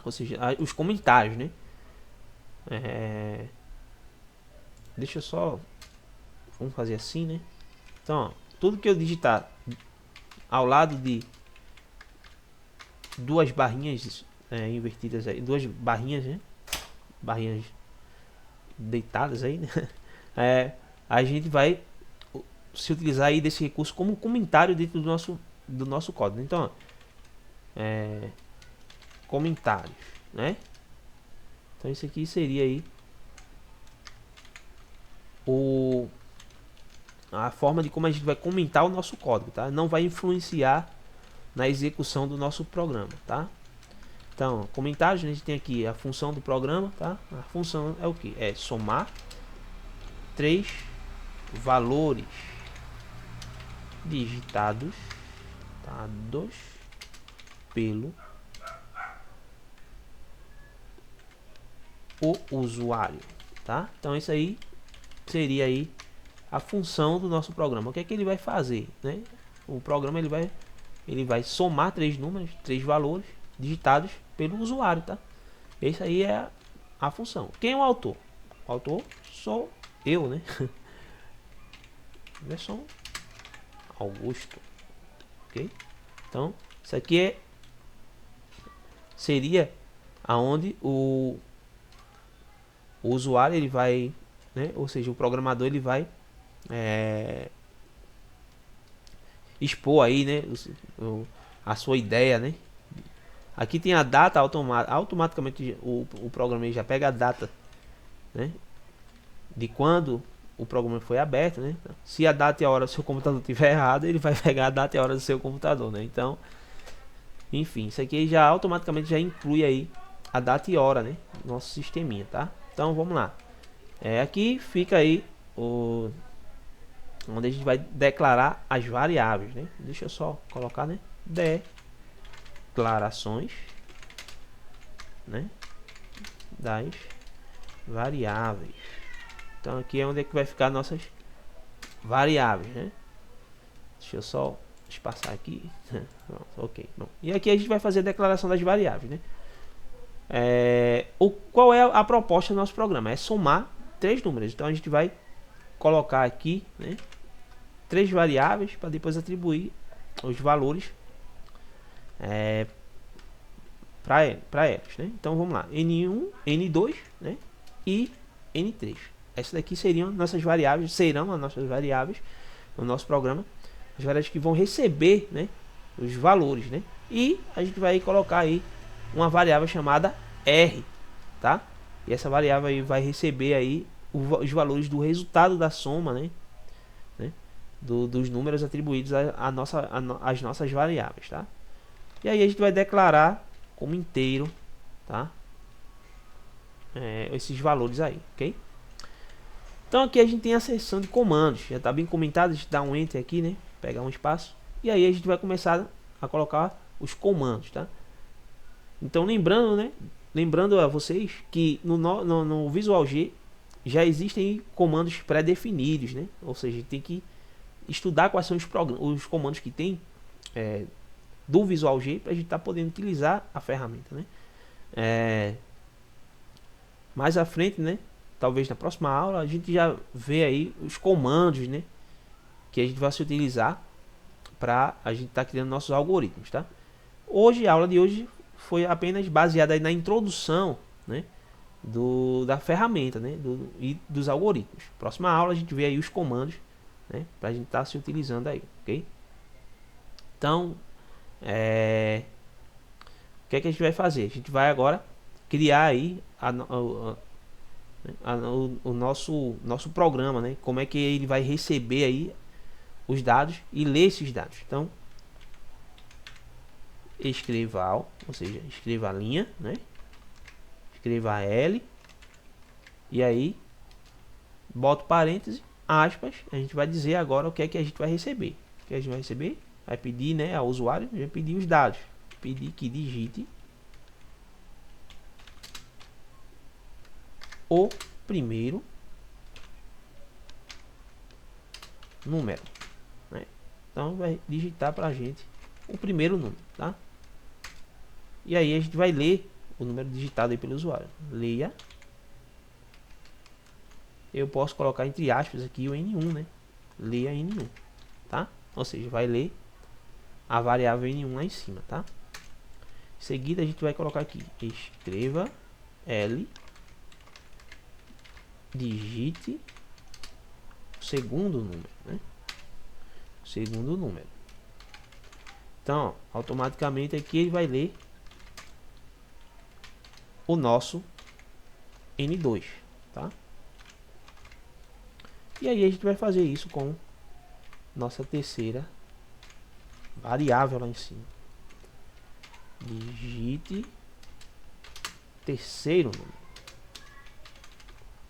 Ou seja, os comentários, né? Deixa eu só, vamos fazer assim, né? Então, ó, tudo que eu digitar ao lado de duas barrinhas invertidas aí, duas barrinhas, né? Barrinhas deitadas aí, né? A gente vai se utilizar aí desse recurso como comentário dentro do nosso código. Então, comentários, né? Então isso aqui seria aí a forma de como a gente vai comentar o nosso código, tá? Não vai influenciar na execução do nosso programa, tá? Então, comentários, a gente tem aqui a função do programa, tá? A função é o que? É somar 3 valores digitados, tá? Pelo o usuário, tá? Então isso aí seria aí a função do nosso programa. O que é que ele vai fazer, né? O programa ele vai somar três números, três valores digitados pelo usuário, tá? Esse aí é a função. Quem é o autor? O autor sou eu, né? Versão Augusto, ok? Então, isso aqui seria aonde o usuário ele vai, né? Ou seja, o programador ele vai expor aí, né? A sua ideia, né? Aqui tem a data automaticamente o programa já pega a data, né? De quando o programa foi aberto, né? Se a data e a hora do seu computador estiver errado, ele vai pegar a data e a hora do seu computador, né? Então, enfim, isso aqui já automaticamente já inclui aí a data e hora, né? Nosso sisteminha, tá? Então, vamos lá. Aqui fica aí onde a gente vai declarar as variáveis, né? Deixa eu só colocar, né? Declarações, né? Das variáveis. Então aqui é onde é que vai ficar nossas variáveis, né? Deixa eu só espaçar aqui. Pronto, ok. Bom. E aqui a gente vai fazer a declaração das variáveis, né? Qual é a proposta do nosso programa? É somar três números. Então a gente vai colocar aqui, né, três variáveis para depois atribuir os valores para elas, né? Então vamos lá, N1, N2, né, e N3. Essas daqui seriam nossas variáveis, serão as nossas variáveis no nosso programa, as variáveis que vão receber, né, os valores, né? E a gente vai colocar aí uma variável chamada R, tá? E essa variável aí vai receber aí os valores do resultado da soma, né? Dos números atribuídos às nossas variáveis, tá? E aí a gente vai declarar como inteiro, tá? Esses valores aí, ok? Então aqui a gente tem a seção de comandos, já está bem comentado, a gente dá um enter aqui, né? Pegar um espaço, e aí a gente vai começar a colocar os comandos, tá? Então lembrando, né? Lembrando a vocês que no Visual G já existem comandos pré-definidos, né? Ou seja, a gente tem que estudar quais são os comandos que tem do Visual G para a gente estar podendo utilizar a ferramenta, né? Mais à frente, né? Talvez na próxima aula a gente já vê aí os comandos, né? Que a gente vai se utilizar para a gente estar criando nossos algoritmos, tá? Hoje, a aula de hoje foi apenas baseada aí na introdução, né? Da ferramenta, né? E dos algoritmos. Próxima aula a gente vê aí os comandos, né? Para a gente estar se utilizando aí, ok? Então, o que é que a gente vai fazer? A gente vai agora criar aí o nosso programa, né? Como é que ele vai receber aí os dados e ler esses dados. Então, escreva ou seja, escreva a linha, né? Escreva L e aí bota parêntese, aspas. A gente vai dizer agora o que é que a gente vai receber. O que a gente vai receber? Vai pedir, né, ao usuário, vai pedir os dados. Pedir que digite o primeiro número, né? Então vai digitar para a gente o primeiro número, tá? E aí a gente vai ler o número digitado aí pelo usuário. Leia. Eu posso colocar entre aspas aqui o N1, né? Leia N1, tá? Ou seja, vai ler a variável N1 lá em cima, tá? Em seguida a gente vai colocar aqui, escreva L, digite o segundo número, né? O segundo número. Então, ó, automaticamente aqui ele vai ler o nosso N2, tá? E aí a gente vai fazer isso com nossa terceira variável lá em cima. Digite terceiro número,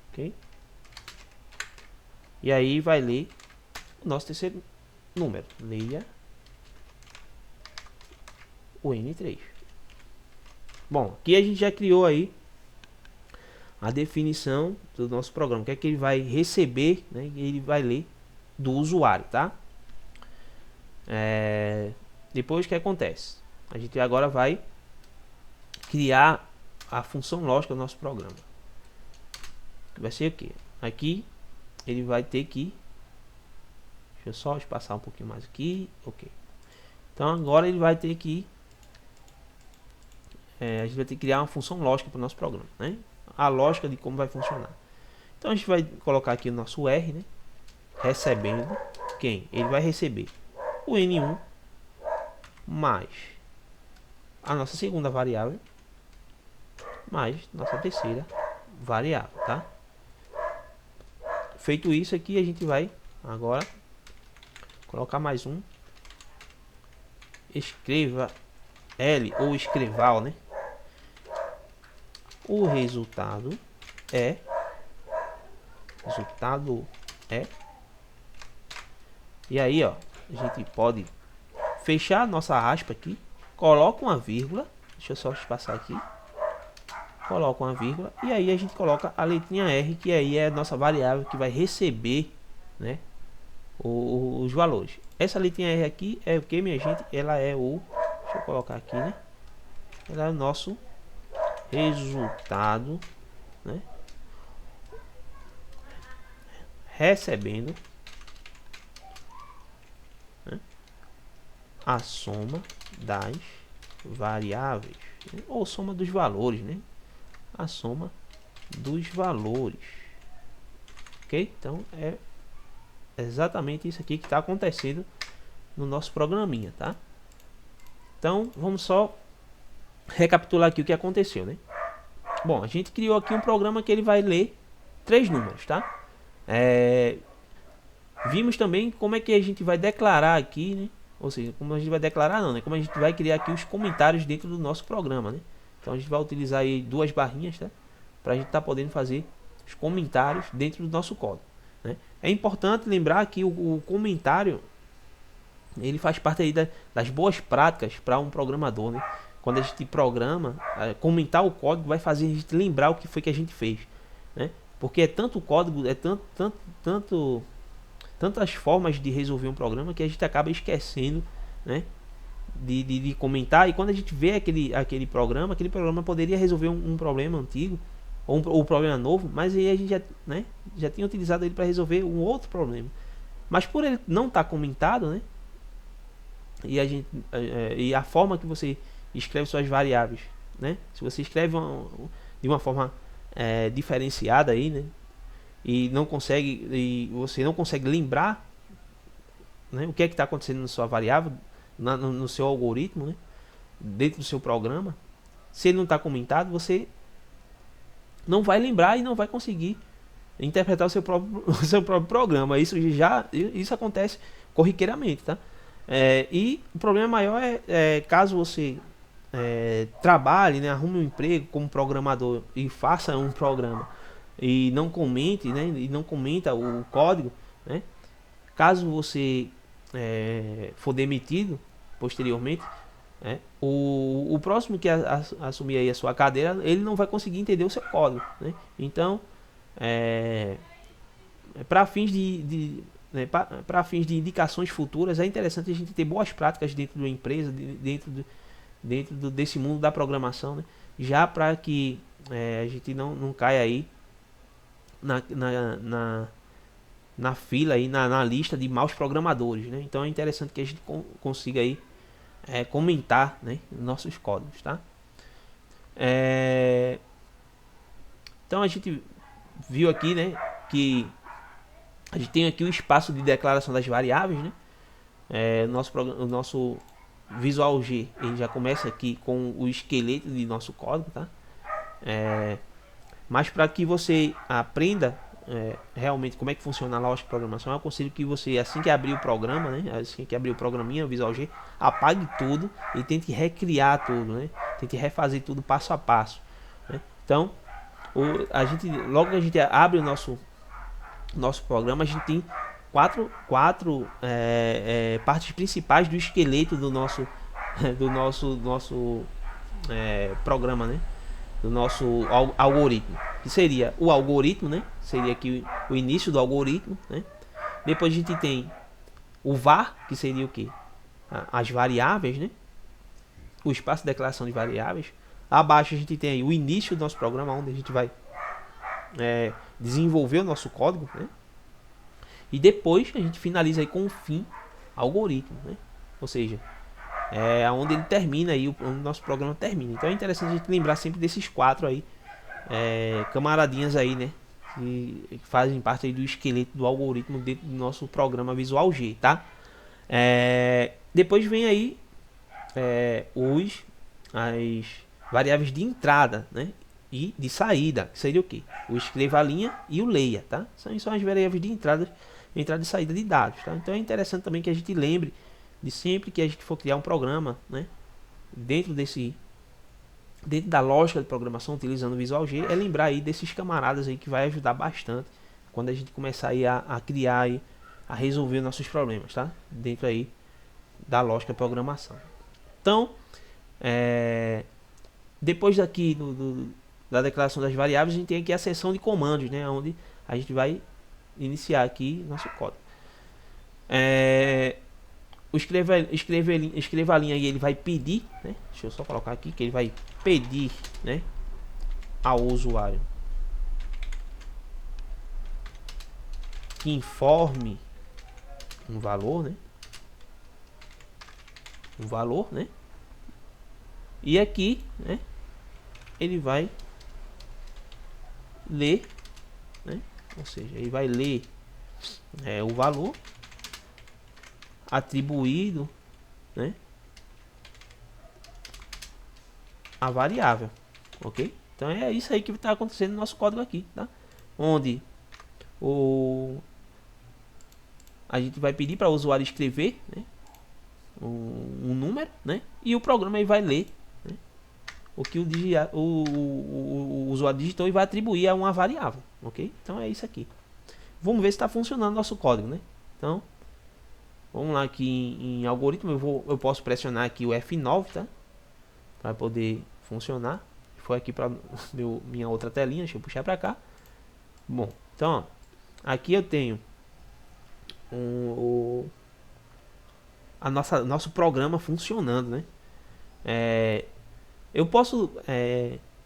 ok? E aí vai ler o nosso terceiro número. Leia o N3. Bom, aqui a gente já criou aí a definição do nosso programa, o que é que ele vai receber, né, e ele vai ler do usuário, tá? Depois o que acontece? A gente agora vai criar a função lógica do nosso programa. Vai ser o que? Aqui ele vai ter que, deixa eu só espaçar um pouquinho mais aqui, ok. Então agora ele vai ter que, a gente vai ter que criar uma função lógica para o nosso programa, né? A lógica de como vai funcionar. Então a gente vai colocar aqui o nosso R, né? Recebendo quem? Ele vai receber o N1 mais a nossa segunda variável mais nossa terceira variável, tá? Feito isso aqui, a gente vai agora colocar mais um escreva L ou escreval, né? O resultado é e aí, ó, a gente pode fechar a nossa aspa aqui, coloca uma vírgula, deixa eu só passar aqui, coloca uma vírgula e aí a gente coloca a letrinha R, que aí é a nossa variável que vai receber, né, os valores. Essa letrinha R aqui é o que, minha gente? Ela é o, deixa eu colocar aqui, né, ela é o nosso resultado, né, recebendo, né, a soma das variáveis, né, ou soma dos valores, né, a soma dos valores, ok? Então é exatamente isso aqui que está acontecendo no nosso programinha, tá? Então vamos só recapitular aqui o que aconteceu, né? Bom, a gente criou aqui um programa que ele vai ler 3 números, tá? Vimos também como é que a gente vai declarar aqui, né? Ou seja, como a gente vai declarar não, né? Como a gente vai criar aqui os comentários dentro do nosso programa, né? Então a gente vai utilizar aí 2 barrinhas, tá? Para a gente estar podendo fazer os comentários dentro do nosso código, né? É importante lembrar que o comentário ele faz parte aí das boas práticas para um programador, né? Quando a gente programa, comentar o código vai fazer a gente lembrar o que foi que a gente fez, né? Porque é tanto código, é tantas formas de resolver um programa que a gente acaba esquecendo, né, de comentar. E quando a gente vê aquele programa poderia resolver um problema antigo ou um problema novo, mas aí a gente já, né, já tinha utilizado ele para resolver um outro problema. Mas por ele não estar comentado, né, e a forma que você escreve suas variáveis, né, se você escreve de uma forma diferenciada aí, né, e você não consegue lembrar, né, o que é que está acontecendo na sua variável, no seu algoritmo, né, dentro do seu programa, se ele não está comentado, você não vai lembrar e não vai conseguir interpretar o seu próprio programa. Isso acontece corriqueiramente, tá? E o problema maior caso você trabalhe, né, arrume um emprego como programador e faça um programa e não comente, né, e não comenta o código, né? Caso você for demitido posteriormente, o próximo que assumir aí a sua cadeira, ele não vai conseguir entender o seu código, né? Então, para fins para fins de indicações futuras, é interessante a gente ter boas práticas dentro de uma empresa, dentro desse mundo da programação, né? Já para que a gente não caia aí na fila aí, na lista de maus programadores, né? Então é interessante que a gente consiga aí comentar, né, nossos códigos, tá? Então a gente viu aqui, né, que a gente tem aqui o espaço de declaração das variáveis, né? O nosso Visual G ele já começa aqui com o esqueleto de nosso código, tá? Mas para que você aprenda realmente como é que funciona a lógica de programação, eu aconselho que você, assim que abrir o programa, né, assim que abrir o programinha, o Visual G, apague tudo e tente recriar tudo, né? Tente refazer tudo passo a passo, né? Então, logo que a gente abre o nosso programa, a gente tem quatro partes principais do esqueleto do nosso programa, né? Do nosso algoritmo. que seria o algoritmo, né? Seria aqui o início do algoritmo, né? Depois a gente tem o var, que seria o que? As variáveis, né? O espaço de declaração de variáveis. Abaixo a gente tem aí o início do nosso programa, onde a gente vai desenvolver o nosso código, né? E depois a gente finaliza aí com o fim algoritmo, né? Ou seja, é onde ele termina aí, onde o nosso programa termina. Então é interessante a gente lembrar sempre desses 4 aí, camaradinhas aí, né? Que fazem parte aí do esqueleto do algoritmo dentro do nosso programa Visual G, tá? Depois vem aí as variáveis de entrada, né? E de saída, que seria o que? O escreva a linha e o leia, tá? São as variáveis de entrada e saída de dados, tá? Então é interessante também que a gente lembre de sempre que a gente for criar um programa, né? Dentro da lógica de programação utilizando o Visual G, é lembrar aí desses camaradas aí que vai ajudar bastante quando a gente começar aí a criar aí, a resolver nossos problemas, tá? Dentro aí da lógica de programação. Então, depois daqui da declaração das variáveis, a gente tem aqui a seção de comandos, né? Onde a gente vai iniciar aqui nosso código. O escreva a linha aí, ele vai pedir, né? Deixa eu só colocar aqui que ele vai pedir, né, ao usuário que informe um valor, né? E aqui, né, ele vai ler, né? Ou seja, ele vai ler o valor atribuído, né, a variável, ok? Então é isso aí que está acontecendo no nosso código aqui, tá? Onde a gente vai pedir para o usuário escrever, né, um número, né? E o programa aí vai ler, né, o que o usuário digitou e vai atribuir a uma variável, ok? Então é isso aqui. Vamos ver se está funcionando nosso código, né? Então vamos lá aqui em algoritmo, eu posso pressionar aqui o F9, tá? Para poder funcionar. Foi aqui para minha outra telinha, deixa eu puxar para cá. Bom, então ó, aqui eu tenho nosso programa funcionando, né? Eu posso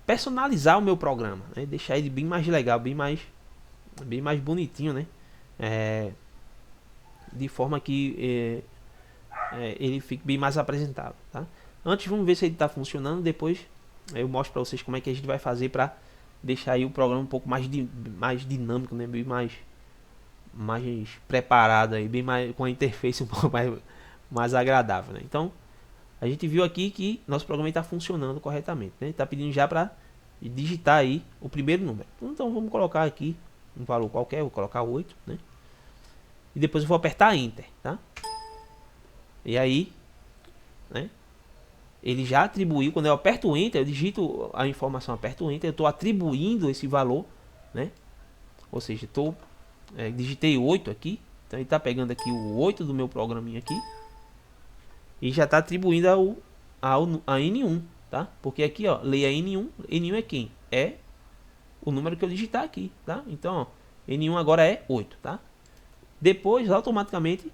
personalizar o meu programa, né? Deixar ele bem mais legal, bem mais bonitinho, né? De forma que ele fique bem mais apresentável, tá? Antes vamos ver se ele está funcionando, depois eu mostro para vocês como é que a gente vai fazer para deixar aí o programa um pouco mais dinâmico, né? Bem mais preparado aí, bem mais com a interface um pouco mais agradável, né? Então a gente viu aqui que nosso programa está funcionando corretamente, né? Está pedindo já para digitar aí o primeiro número. Então vamos colocar aqui um valor qualquer, vou colocar 8, né? E depois eu vou apertar Enter, tá? E aí, né, ele já atribuiu. Quando eu aperto o Enter, eu digito a informação, aperto o Enter, eu estou atribuindo esse valor, né? Ou seja, digitei 8 aqui, então ele está pegando aqui o 8 do meu programinha aqui e já está atribuindo a N1, tá? Porque aqui, ó, leia N1, N1 é quem? É o número que eu digitar aqui, tá? Então, ó, N1 agora é 8, tá? Depois, automaticamente,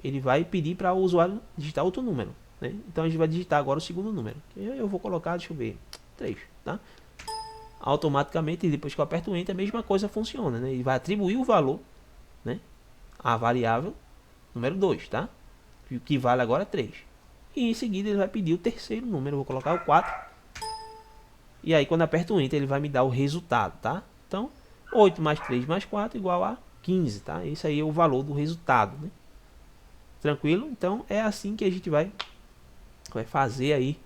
ele vai pedir para o usuário digitar outro número, né? Então a gente vai digitar agora o segundo número. Eu vou colocar, deixa eu ver, 3, tá? Automaticamente, depois que eu aperto o Enter, a mesma coisa funciona, né? Ele vai atribuir o valor, né, à variável número 2, tá? Que vale agora 3. E em seguida ele vai pedir o terceiro número, eu vou colocar o 4. E aí quando eu aperto o Enter, ele vai me dar o resultado, tá? Então, 8 mais 3 mais 4 igual a 15, tá? Esse aí é o valor do resultado, né? Tranquilo? Então é assim que a gente vai fazer aí,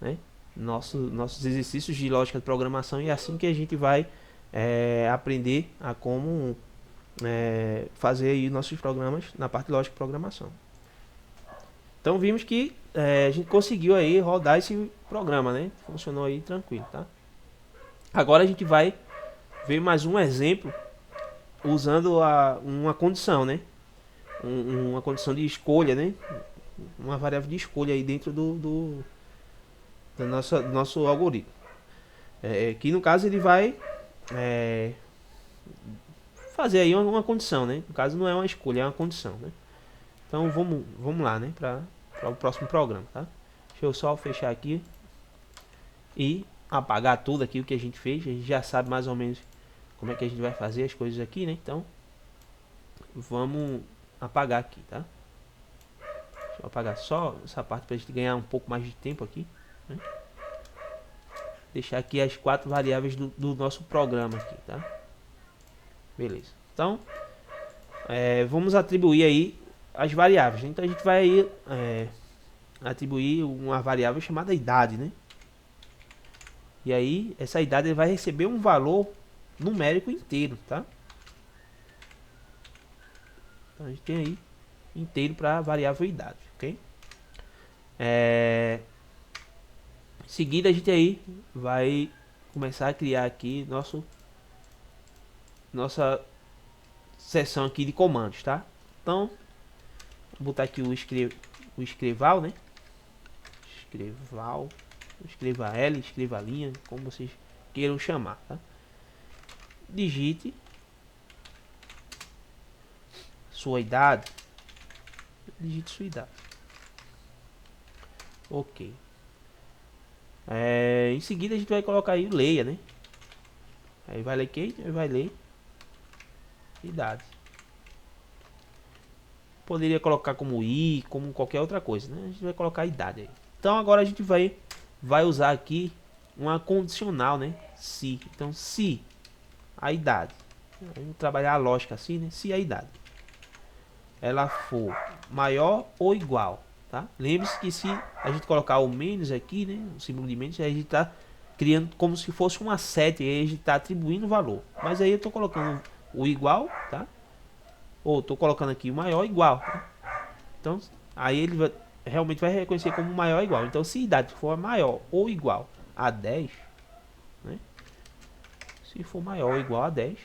né, nossos exercícios de lógica de programação, e é assim que a gente vai aprender a como fazer aí nossos programas na parte de lógica de programação. Então vimos que a gente conseguiu aí rodar esse programa, né? Funcionou aí tranquilo, tá? Agora a gente vai ver mais um exemplo usando uma condição, né? Uma condição de escolha, né? Uma variável de escolha aí dentro do nosso algoritmo. Que no caso ele vai fazer aí uma condição, né? No caso não é uma escolha, é uma condição, né? Então vamos lá, né? Para o próximo programa, tá? Deixa eu só fechar aqui e apagar tudo aqui o que a gente fez. A gente já sabe mais ou menos como é que a gente vai fazer as coisas aqui, né? Então vamos apagar aqui, tá? Deixa eu apagar só essa parte para a gente ganhar um pouco mais de tempo aqui, né? Deixar aqui as 4 variáveis do nosso programa aqui, tá? Beleza. Então vamos atribuir aí as variáveis, né? Então a gente vai atribuir uma variável chamada idade, né? E aí essa idade vai receber um valor numérico inteiro, tá? Então a gente tem aí inteiro para a variável idade, ok? Em seguida a gente aí vai começar a criar aqui nossa seção aqui de comandos, tá? Então vou botar aqui o escreval, né? Escreva L, escreva linha, como vocês queiram chamar, tá? Digite sua idade. Digite sua idade. Ok. Em seguida a gente vai colocar aí o leia, né? Aí vai ler quem? Aí vai ler idade. Poderia colocar como I, como qualquer outra coisa, né? A gente vai colocar a idade aí. Então agora a gente vai usar aqui uma condicional, né? Se. Então se a idade. Vamos trabalhar a lógica assim, né? Se a idade ela for maior ou igual, tá? Lembre-se que se a gente colocar o menos aqui, né? O símbolo de menos, a gente está criando como se fosse uma sete, aí a gente está atribuindo valor. Mas aí eu estou colocando o igual, tá? Ou estou colocando aqui o maior igual, tá? Então aí ele realmente vai reconhecer como maior ou igual. Então se a idade for maior ou igual a 10, né? Se for maior ou igual a 10,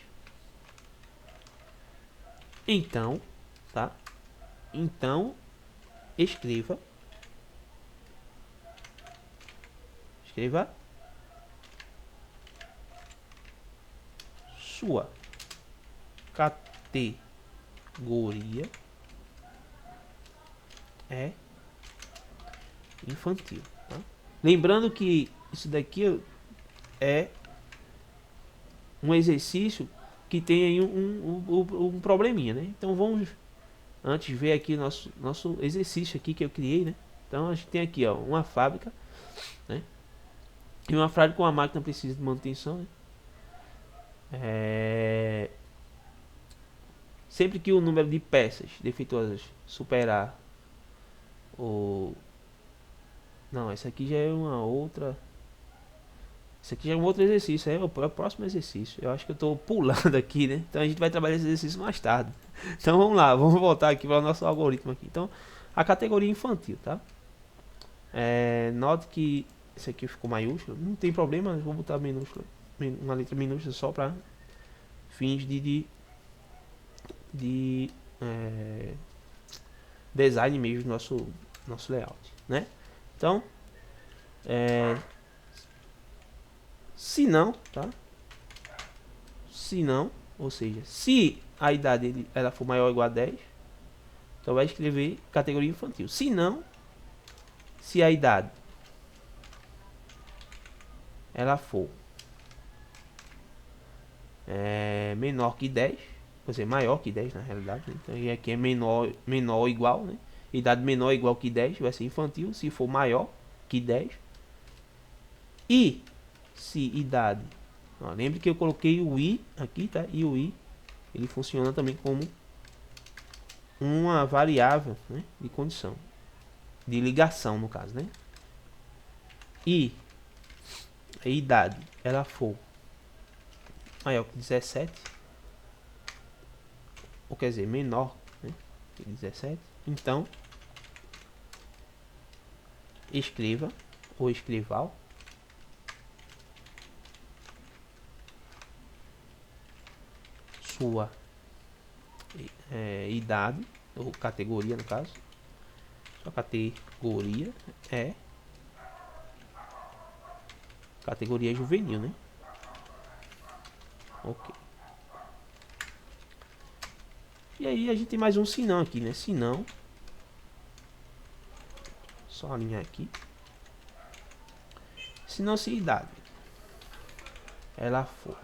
então, tá? Então escreva sua categoria é infantil, tá? Lembrando que isso daqui é um exercício que tem aí um probleminha, né? Então vamos antes ver aqui nosso exercício aqui que eu criei, né? Então a gente tem aqui, ó, uma fábrica, né? E uma fábrica com a máquina precisa de manutenção, né? Sempre que o número de peças defeituosas superar o... Não, essa aqui já é uma outra... Esse aqui já é um outro exercício, é o próximo exercício. Eu acho que eu estou pulando aqui, né? Então a gente vai trabalhar esse exercício mais tarde. Então vamos lá, vamos voltar aqui para o nosso algoritmo aqui. Então, a categoria infantil, tá? Note que esse aqui ficou maiúsculo. Não tem problema, vou botar minúsculo, uma letra minúscula só para fins de design mesmo do nosso layout, né? Então, se não, tá? Se não, ou seja, se a idade ela for maior ou igual a 10, então vai escrever categoria infantil. Se não, se a idade ela for menor que 10, quer dizer, maior que 10 na realidade, né? Então aqui é menor ou igual, né? Idade menor ou igual que 10 vai ser infantil, se for maior que 10. E se idade, ó, lembre que eu coloquei o i aqui, tá? E o i ele funciona também como uma variável, né, de condição, de ligação no caso, né? E a idade ela for maior que 17, ou quer dizer, menor, né, que 17, então escreva ou escrival sua idade, ou categoria no caso, sua categoria é categoria juvenil, né? Ok. E aí a gente tem mais um senão aqui, né? Senão, só alinhar aqui. Senão, se idade ela for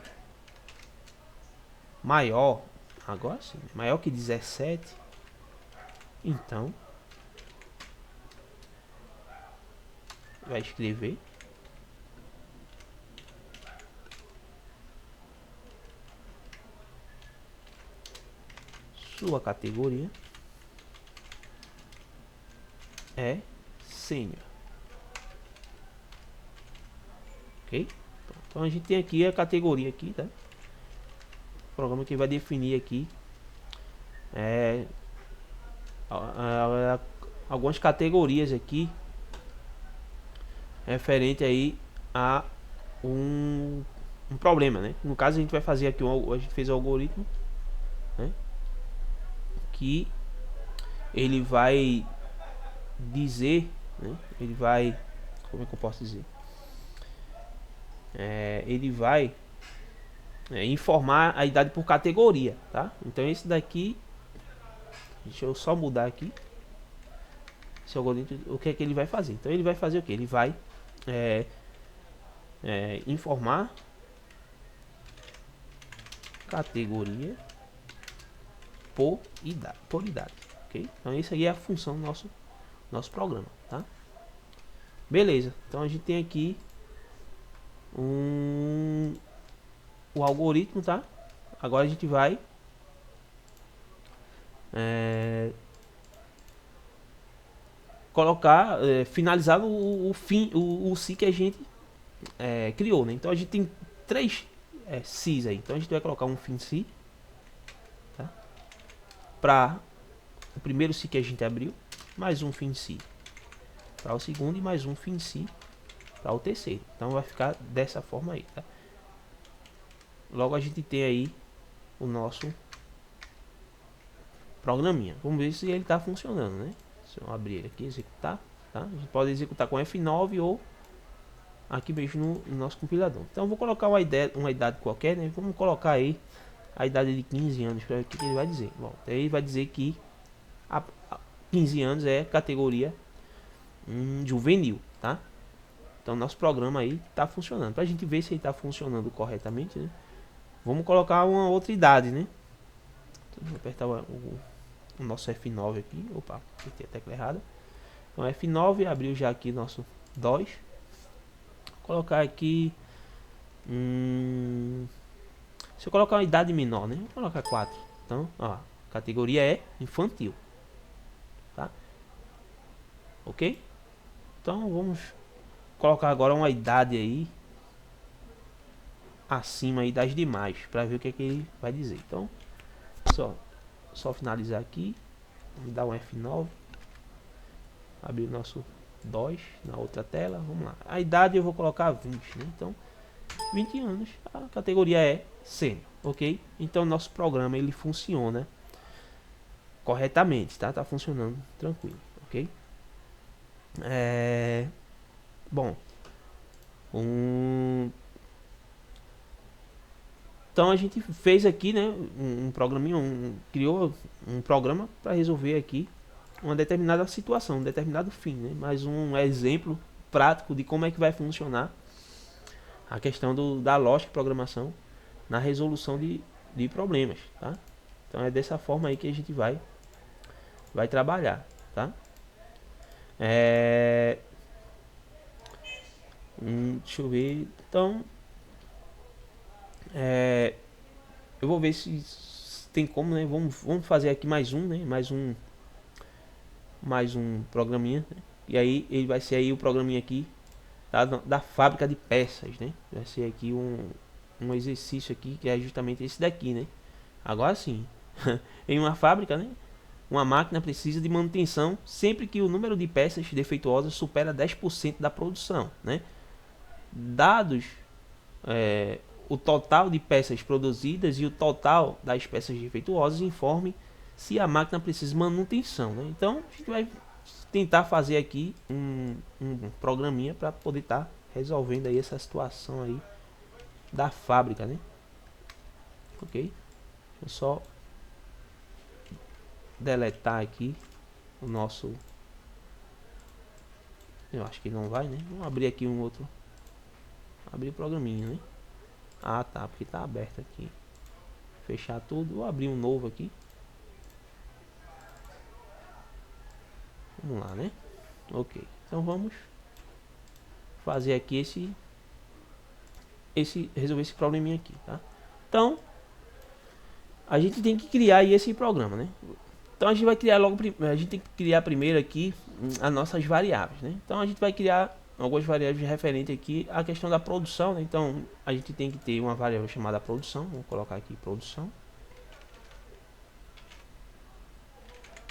maior, agora sim, maior que 17, então vai escrever sua categoria é sênior. Ok? Então a gente tem aqui a categoria aqui, tá? O programa que vai definir aqui algumas categorias aqui referente aí a um problema, né? No caso a gente vai fazer aqui a gente fez o algoritmo, né? Que ele vai dizer, né? Ele vai, como é que eu posso dizer? Ele vai informar a idade por categoria, tá? Então esse daqui, deixa eu só mudar aqui. Esse algoritmo, o que é que ele vai fazer? Então ele vai fazer o que? Ele vai informar categoria por idade, ok? Então isso aí é a função do nosso programa, tá? Beleza, então a gente tem aqui o algoritmo, tá? Agora a gente vai colocar, finalizar o se que a gente criou, né? Então a gente tem três se's aí, então a gente vai colocar um fin se, tá? Para o primeiro se que a gente abriu, mais um fin se para o segundo e mais um fin se para o terceiro. Então vai ficar dessa forma aí, tá? Logo a gente tem aí o nosso programinha. Vamos ver se ele está funcionando, né? Se eu abrir ele aqui, executar, tá? A gente pode executar com F9 ou aqui mesmo no nosso compilador. Então eu vou colocar uma idade qualquer, né? Vamos colocar aí a idade de 15 anos para ver o que ele vai dizer. Bom, ele vai dizer que a 15 anos é categoria juvenil, tá? Então nosso programa aí está funcionando. Para a gente ver se ele está funcionando corretamente, né? Vamos colocar uma outra idade, né? Então, vou apertar o nosso F9 aqui. Opa, apertei a tecla errada. Então F9 abriu já aqui nosso DOS. Vou colocar aqui se eu colocar uma idade menor, né? Vou colocar 4. Então, ó, a categoria é infantil, tá? Ok? Então vamos colocar agora uma idade aí acima aí das demais para ver o que é que ele vai dizer. Então, só finalizar aqui, dar um F9, abrir o nosso DOS na outra tela. Vamos lá. A idade eu vou colocar 20, né? Então, 20 anos, a categoria é sênior, ok? Então nosso programa ele funciona corretamente, tá? Tá funcionando tranquilo, ok? Bom, então a gente fez aqui, né, um programinha, criou um programa para resolver aqui uma determinada situação, um determinado fim, né? Mais um exemplo prático de como é que vai funcionar a questão da lógica de programação na resolução de problemas, tá? Então é dessa forma aí que a gente vai trabalhar, tá? Deixa eu ver. Então eu vou ver se tem como, né? Vamos fazer aqui mais um, né? Mais um programinha, né? E aí ele vai ser aí o programinha aqui da fábrica de peças, né? Vai ser aqui um exercício aqui que é justamente esse daqui, né? Agora sim, em uma fábrica, né? Uma máquina precisa de manutenção sempre que o número de peças defeituosas supera 10% da produção, né? Dados o total de peças produzidas e o total das peças defeituosas informe se a máquina precisa de manutenção, né? Então a gente vai tentar fazer aqui um programinha para poder estar resolvendo aí essa situação aí da fábrica, né? ok? Deixa eu só deletar aqui o nosso. Eu acho que não vai, né? Vamos abrir aqui um outro. Abrir o programinha, né? Ah, tá, porque tá aberto aqui. Fechar tudo. Vou abrir um novo aqui. Vamos lá, né? Ok. Então vamos fazer aqui resolver esse probleminha aqui, tá? Então, a gente tem que criar aí esse programa, né? Então a gente vai criar logo, a gente tem que criar primeiro aqui as nossas variáveis, né? Então a gente vai criar algumas variáveis referentes aqui à questão da produção, né? Então a gente tem que ter uma variável chamada produção, vamos colocar aqui produção.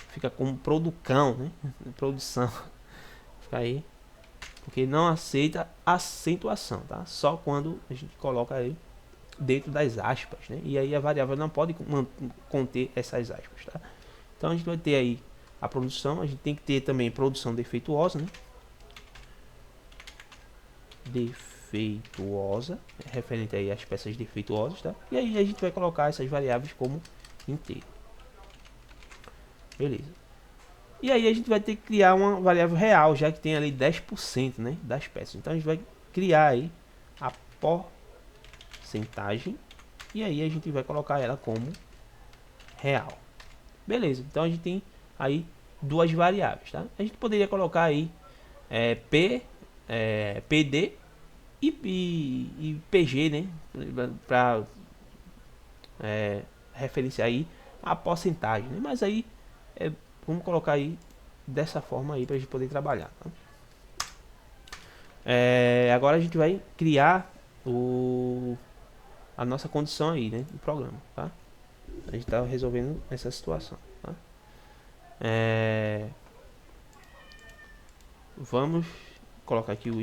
Fica como producão, né? Produção. Fica aí, porque não aceita acentuação, tá? Só quando a gente coloca aí dentro das aspas, né? E aí a variável não pode conter essas aspas, tá? Então a gente vai ter aí a produção, a gente tem que ter também produção defeituosa, né? Defeituosa, referente aí às peças defeituosas, tá? E aí a gente vai colocar essas variáveis como inteiro. Beleza. E aí a gente vai ter que criar uma variável real, já que tem ali 10%, né, das peças. Então a gente vai criar aí a porcentagem e aí a gente vai colocar ela como real. Beleza, então a gente tem aí duas variáveis, tá? A gente poderia colocar aí PD e PG, né? Para referenciar aí a porcentagem, né? Mas aí vamos colocar aí dessa forma aí para a gente poder trabalhar, tá? Agora a gente vai criar a nossa condição aí, né, do programa, tá? A gente está resolvendo essa situação, tá? Vamos colocar aqui o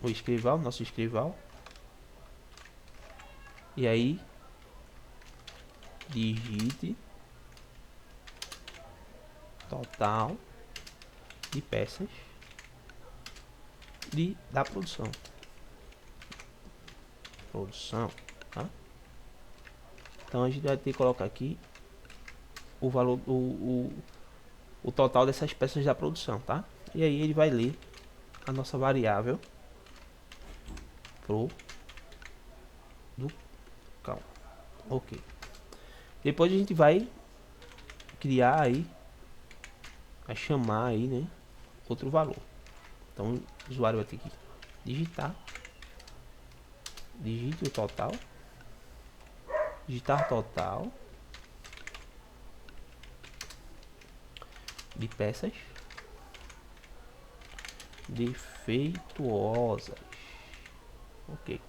escrival, nosso escrival. E aí digite total de peças da produção. Tá? Então a gente vai ter que colocar aqui o valor, o total dessas peças da produção, tá? E aí ele vai ler a nossa variável produção. Ok. Depois a gente vai criar aí, vai chamar aí, né, outro valor. Então o usuário vai ter que digite o total, digitar total de peças defeituosas. Ok.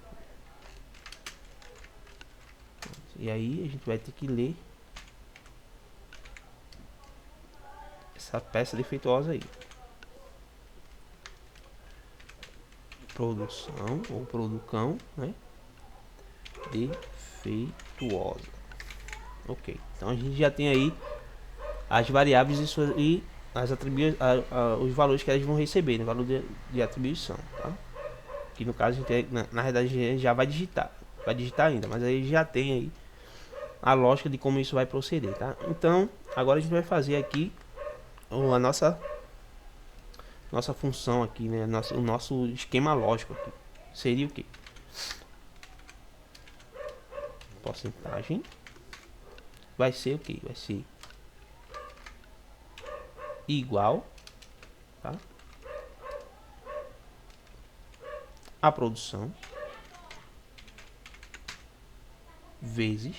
E aí a gente vai ter que ler essa peça defeituosa aí. Produção ou producão, né? Defeituosa. Ok. Então a gente já tem aí as variáveis e as os valores que elas vão receber, né? Valor de atribuição, tá? Que no caso a gente, na verdade a gente já vai digitar ainda, mas aí já tem aí a lógica de como isso vai proceder, tá? Então agora a gente vai fazer aqui a nossa função aqui, né? O nosso esquema lógico aqui seria o que? Porcentagem vai ser o que? Vai ser igual, tá? A produção vezes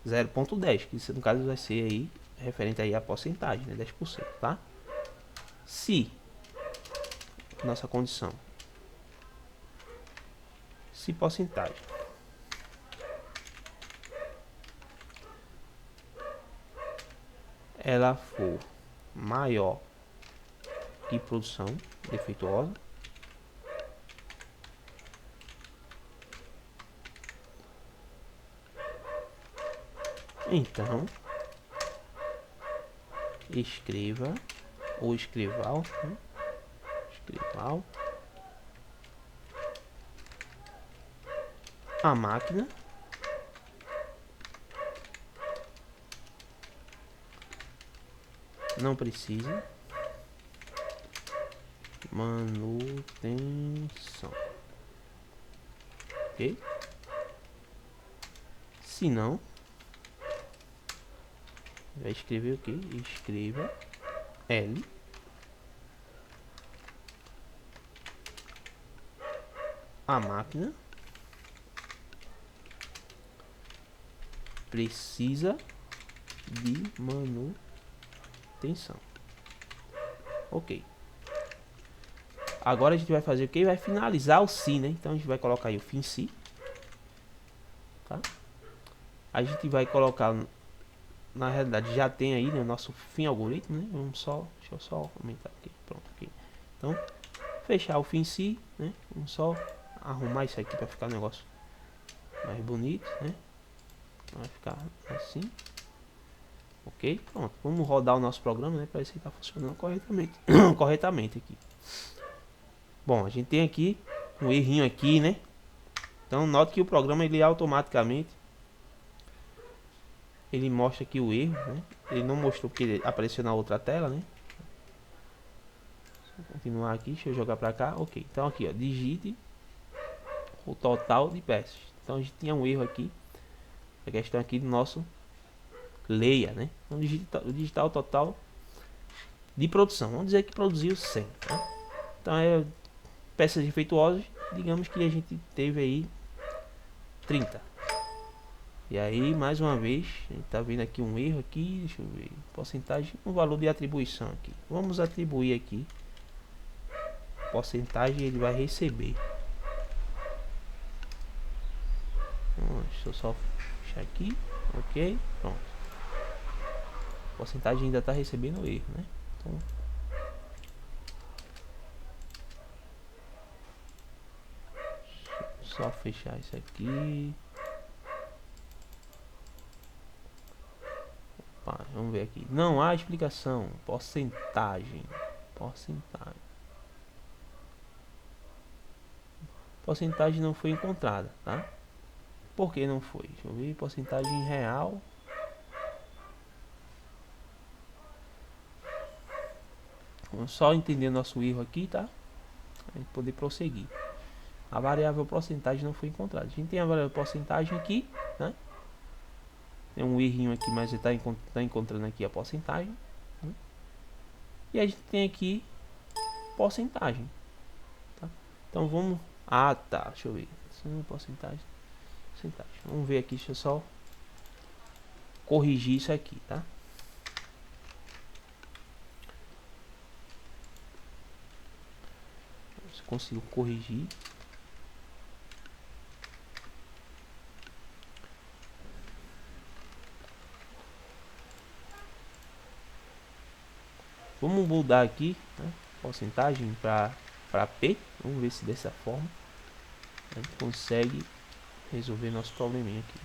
0,10, que isso no caso vai ser aí referente aí à porcentagem, né, 10%, tá? Se nossa condição, se porcentagem ela for maior que produção defeituosa, então escreva ou escrival, né? Escrival A máquina não precisa manutenção. Ok? Se não, vai escrever o que? Escreva L a máquina precisa de manutenção. Ok. Agora a gente vai fazer o que? Vai finalizar o se, né? Então a gente vai colocar aí o fim se. Tá? A gente vai colocar, na realidade já tem aí, né, o nosso fim algoritmo, né? Vamos só, deixa eu só aumentar aqui, pronto, aqui. Então, fechar o fim si, né? Vamos só arrumar isso aqui para ficar um negócio mais bonito, né? Vai ficar assim. Ok, pronto. Vamos rodar o nosso programa, né? Para ver se está funcionando corretamente. corretamente aqui. Bom, a gente tem aqui um errinho aqui, né? Então, note que o programa ele automaticamente ele mostra aqui o erro, né? Ele não mostrou porque ele apareceu na outra tela, né? Vou continuar aqui, deixa eu jogar para cá. Ok, então aqui, ó, digite o total de peças. Então a gente tinha um erro aqui. A questão aqui do nosso leia, né? Então digitar o total de produção. Vamos dizer que produziu 100, tá? Então é peças defeituosas, digamos que a gente teve aí 30. E aí, mais uma vez, a gente tá vendo aqui um erro aqui, deixa eu ver, porcentagem, um valor de atribuição aqui. Vamos atribuir aqui porcentagem, ele vai receber. Deixa eu só fechar aqui, ok, pronto. Porcentagem ainda tá recebendo erro, né? Então, só fechar isso aqui. Opa, vamos ver aqui. Não há explicação. Porcentagem. Porcentagem não foi encontrada, tá? Por que não foi? Deixa eu ver. Porcentagem real. Vamos só entender nosso erro aqui, tá? A gente poder prosseguir. A variável porcentagem não foi encontrada. A gente tem a variável porcentagem aqui, né? Tem um errinho aqui, mas ele tá encontrando aqui a porcentagem, né? E a gente tem aqui porcentagem, tá? Então vamos... Ah, tá. Deixa eu ver. Porcentagem. Vamos ver aqui. Deixa eu só corrigir isso aqui, tá? Se consigo corrigir. Vamos mudar aqui, né? Porcentagem para P. Vamos ver se dessa forma a gente consegue resolver nosso probleminha aqui.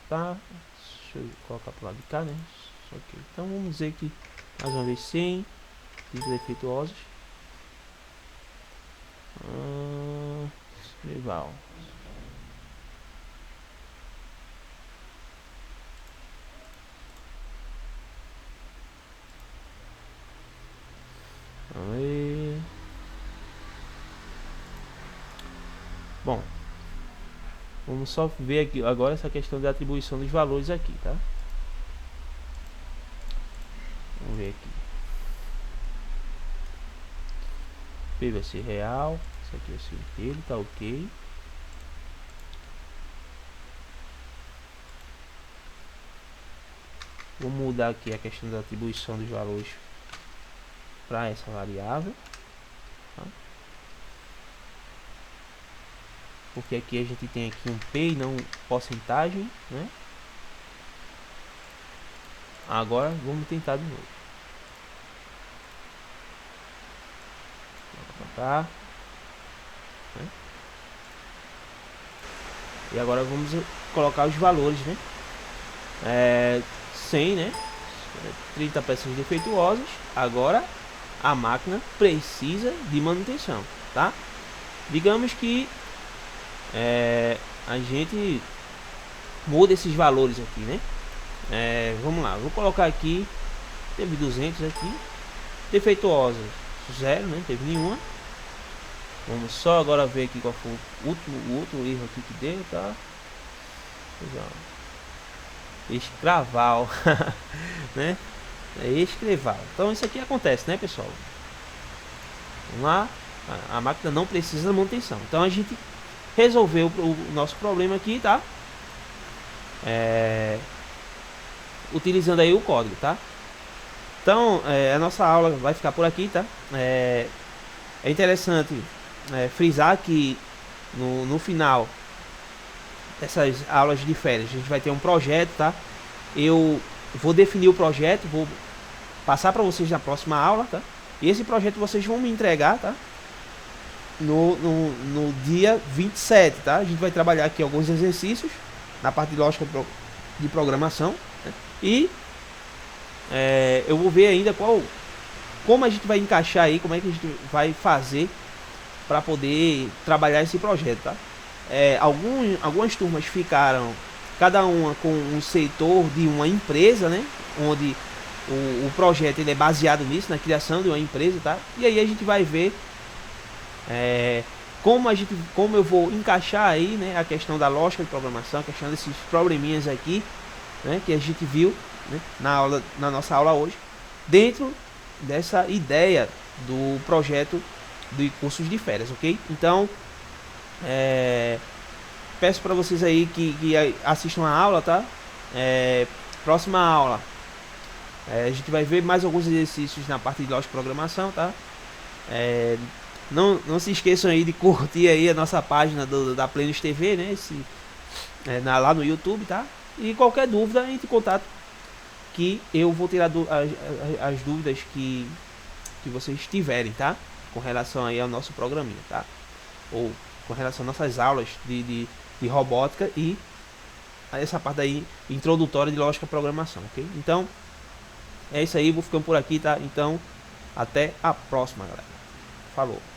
Tá, deixa eu colocar para o lado de cá, né? Ok, então vamos dizer que mais uma vez 100 defeituosos. Rival. Aí. Bom, vamos só ver aqui agora essa questão de atribuição dos valores aqui, tá? Vamos ver aqui. P vai ser real, isso aqui vai ser inteiro, tá ok. Vou mudar aqui a questão da atribuição dos valores para essa variável, tá? Porque aqui a gente tem aqui um P e não porcentagem, né? Agora vamos tentar de novo. Tá? Né? E agora vamos colocar os valores, né? 100, né? 30 peças defeituosas. Agora a máquina precisa de manutenção, tá? Digamos que a gente muda esses valores aqui, né? Vamos lá, vou colocar aqui, teve 200 aqui, defeituosa 0, né? Teve nenhuma. Vamos só agora ver aqui qual foi o outro erro aqui que deu, tá? Escraval, né? Escreval. Então isso aqui acontece, né, pessoal? Vamos lá, a máquina não precisa de manutenção. Então a gente resolveu o nosso problema aqui, tá? Utilizando aí o código, tá? Então a nossa aula vai ficar por aqui, tá? É interessante frisar que no final dessas aulas de férias a gente vai ter um projeto, tá? Eu vou definir o projeto, vou passar para vocês na próxima aula, tá? E esse projeto vocês vão me entregar, tá? No dia 27, tá? A gente vai trabalhar aqui alguns exercícios na parte de lógica de programação, né? E eu vou ver ainda como a gente vai encaixar aí, como é que a gente vai fazer para poder trabalhar esse projeto, tá? Algumas turmas ficaram cada uma com um setor de uma empresa, né? Onde o projeto ele é baseado nisso, na criação de uma empresa, tá? E aí a gente vai ver como eu vou encaixar aí, né, a questão da lógica de programação, a questão desses probleminhas aqui, né, que a gente viu, né, na nossa aula hoje, dentro dessa ideia do projeto de cursos de férias, ok? Então, peço para vocês aí que assistam a aula, tá? Próxima aula, a gente vai ver mais alguns exercícios na parte de lógica de programação, tá? Não se esqueçam aí de curtir aí a nossa página da Plenos TV, né? Lá no YouTube, tá? E qualquer dúvida, entre em contato que eu vou tirar as dúvidas que vocês tiverem, tá? Com relação aí ao nosso programinha, tá? Ou com relação às nossas aulas de robótica e essa parte aí introdutória de lógica e programação, ok? Então, é isso aí, vou ficando por aqui, tá? Então, até a próxima, galera. Falou!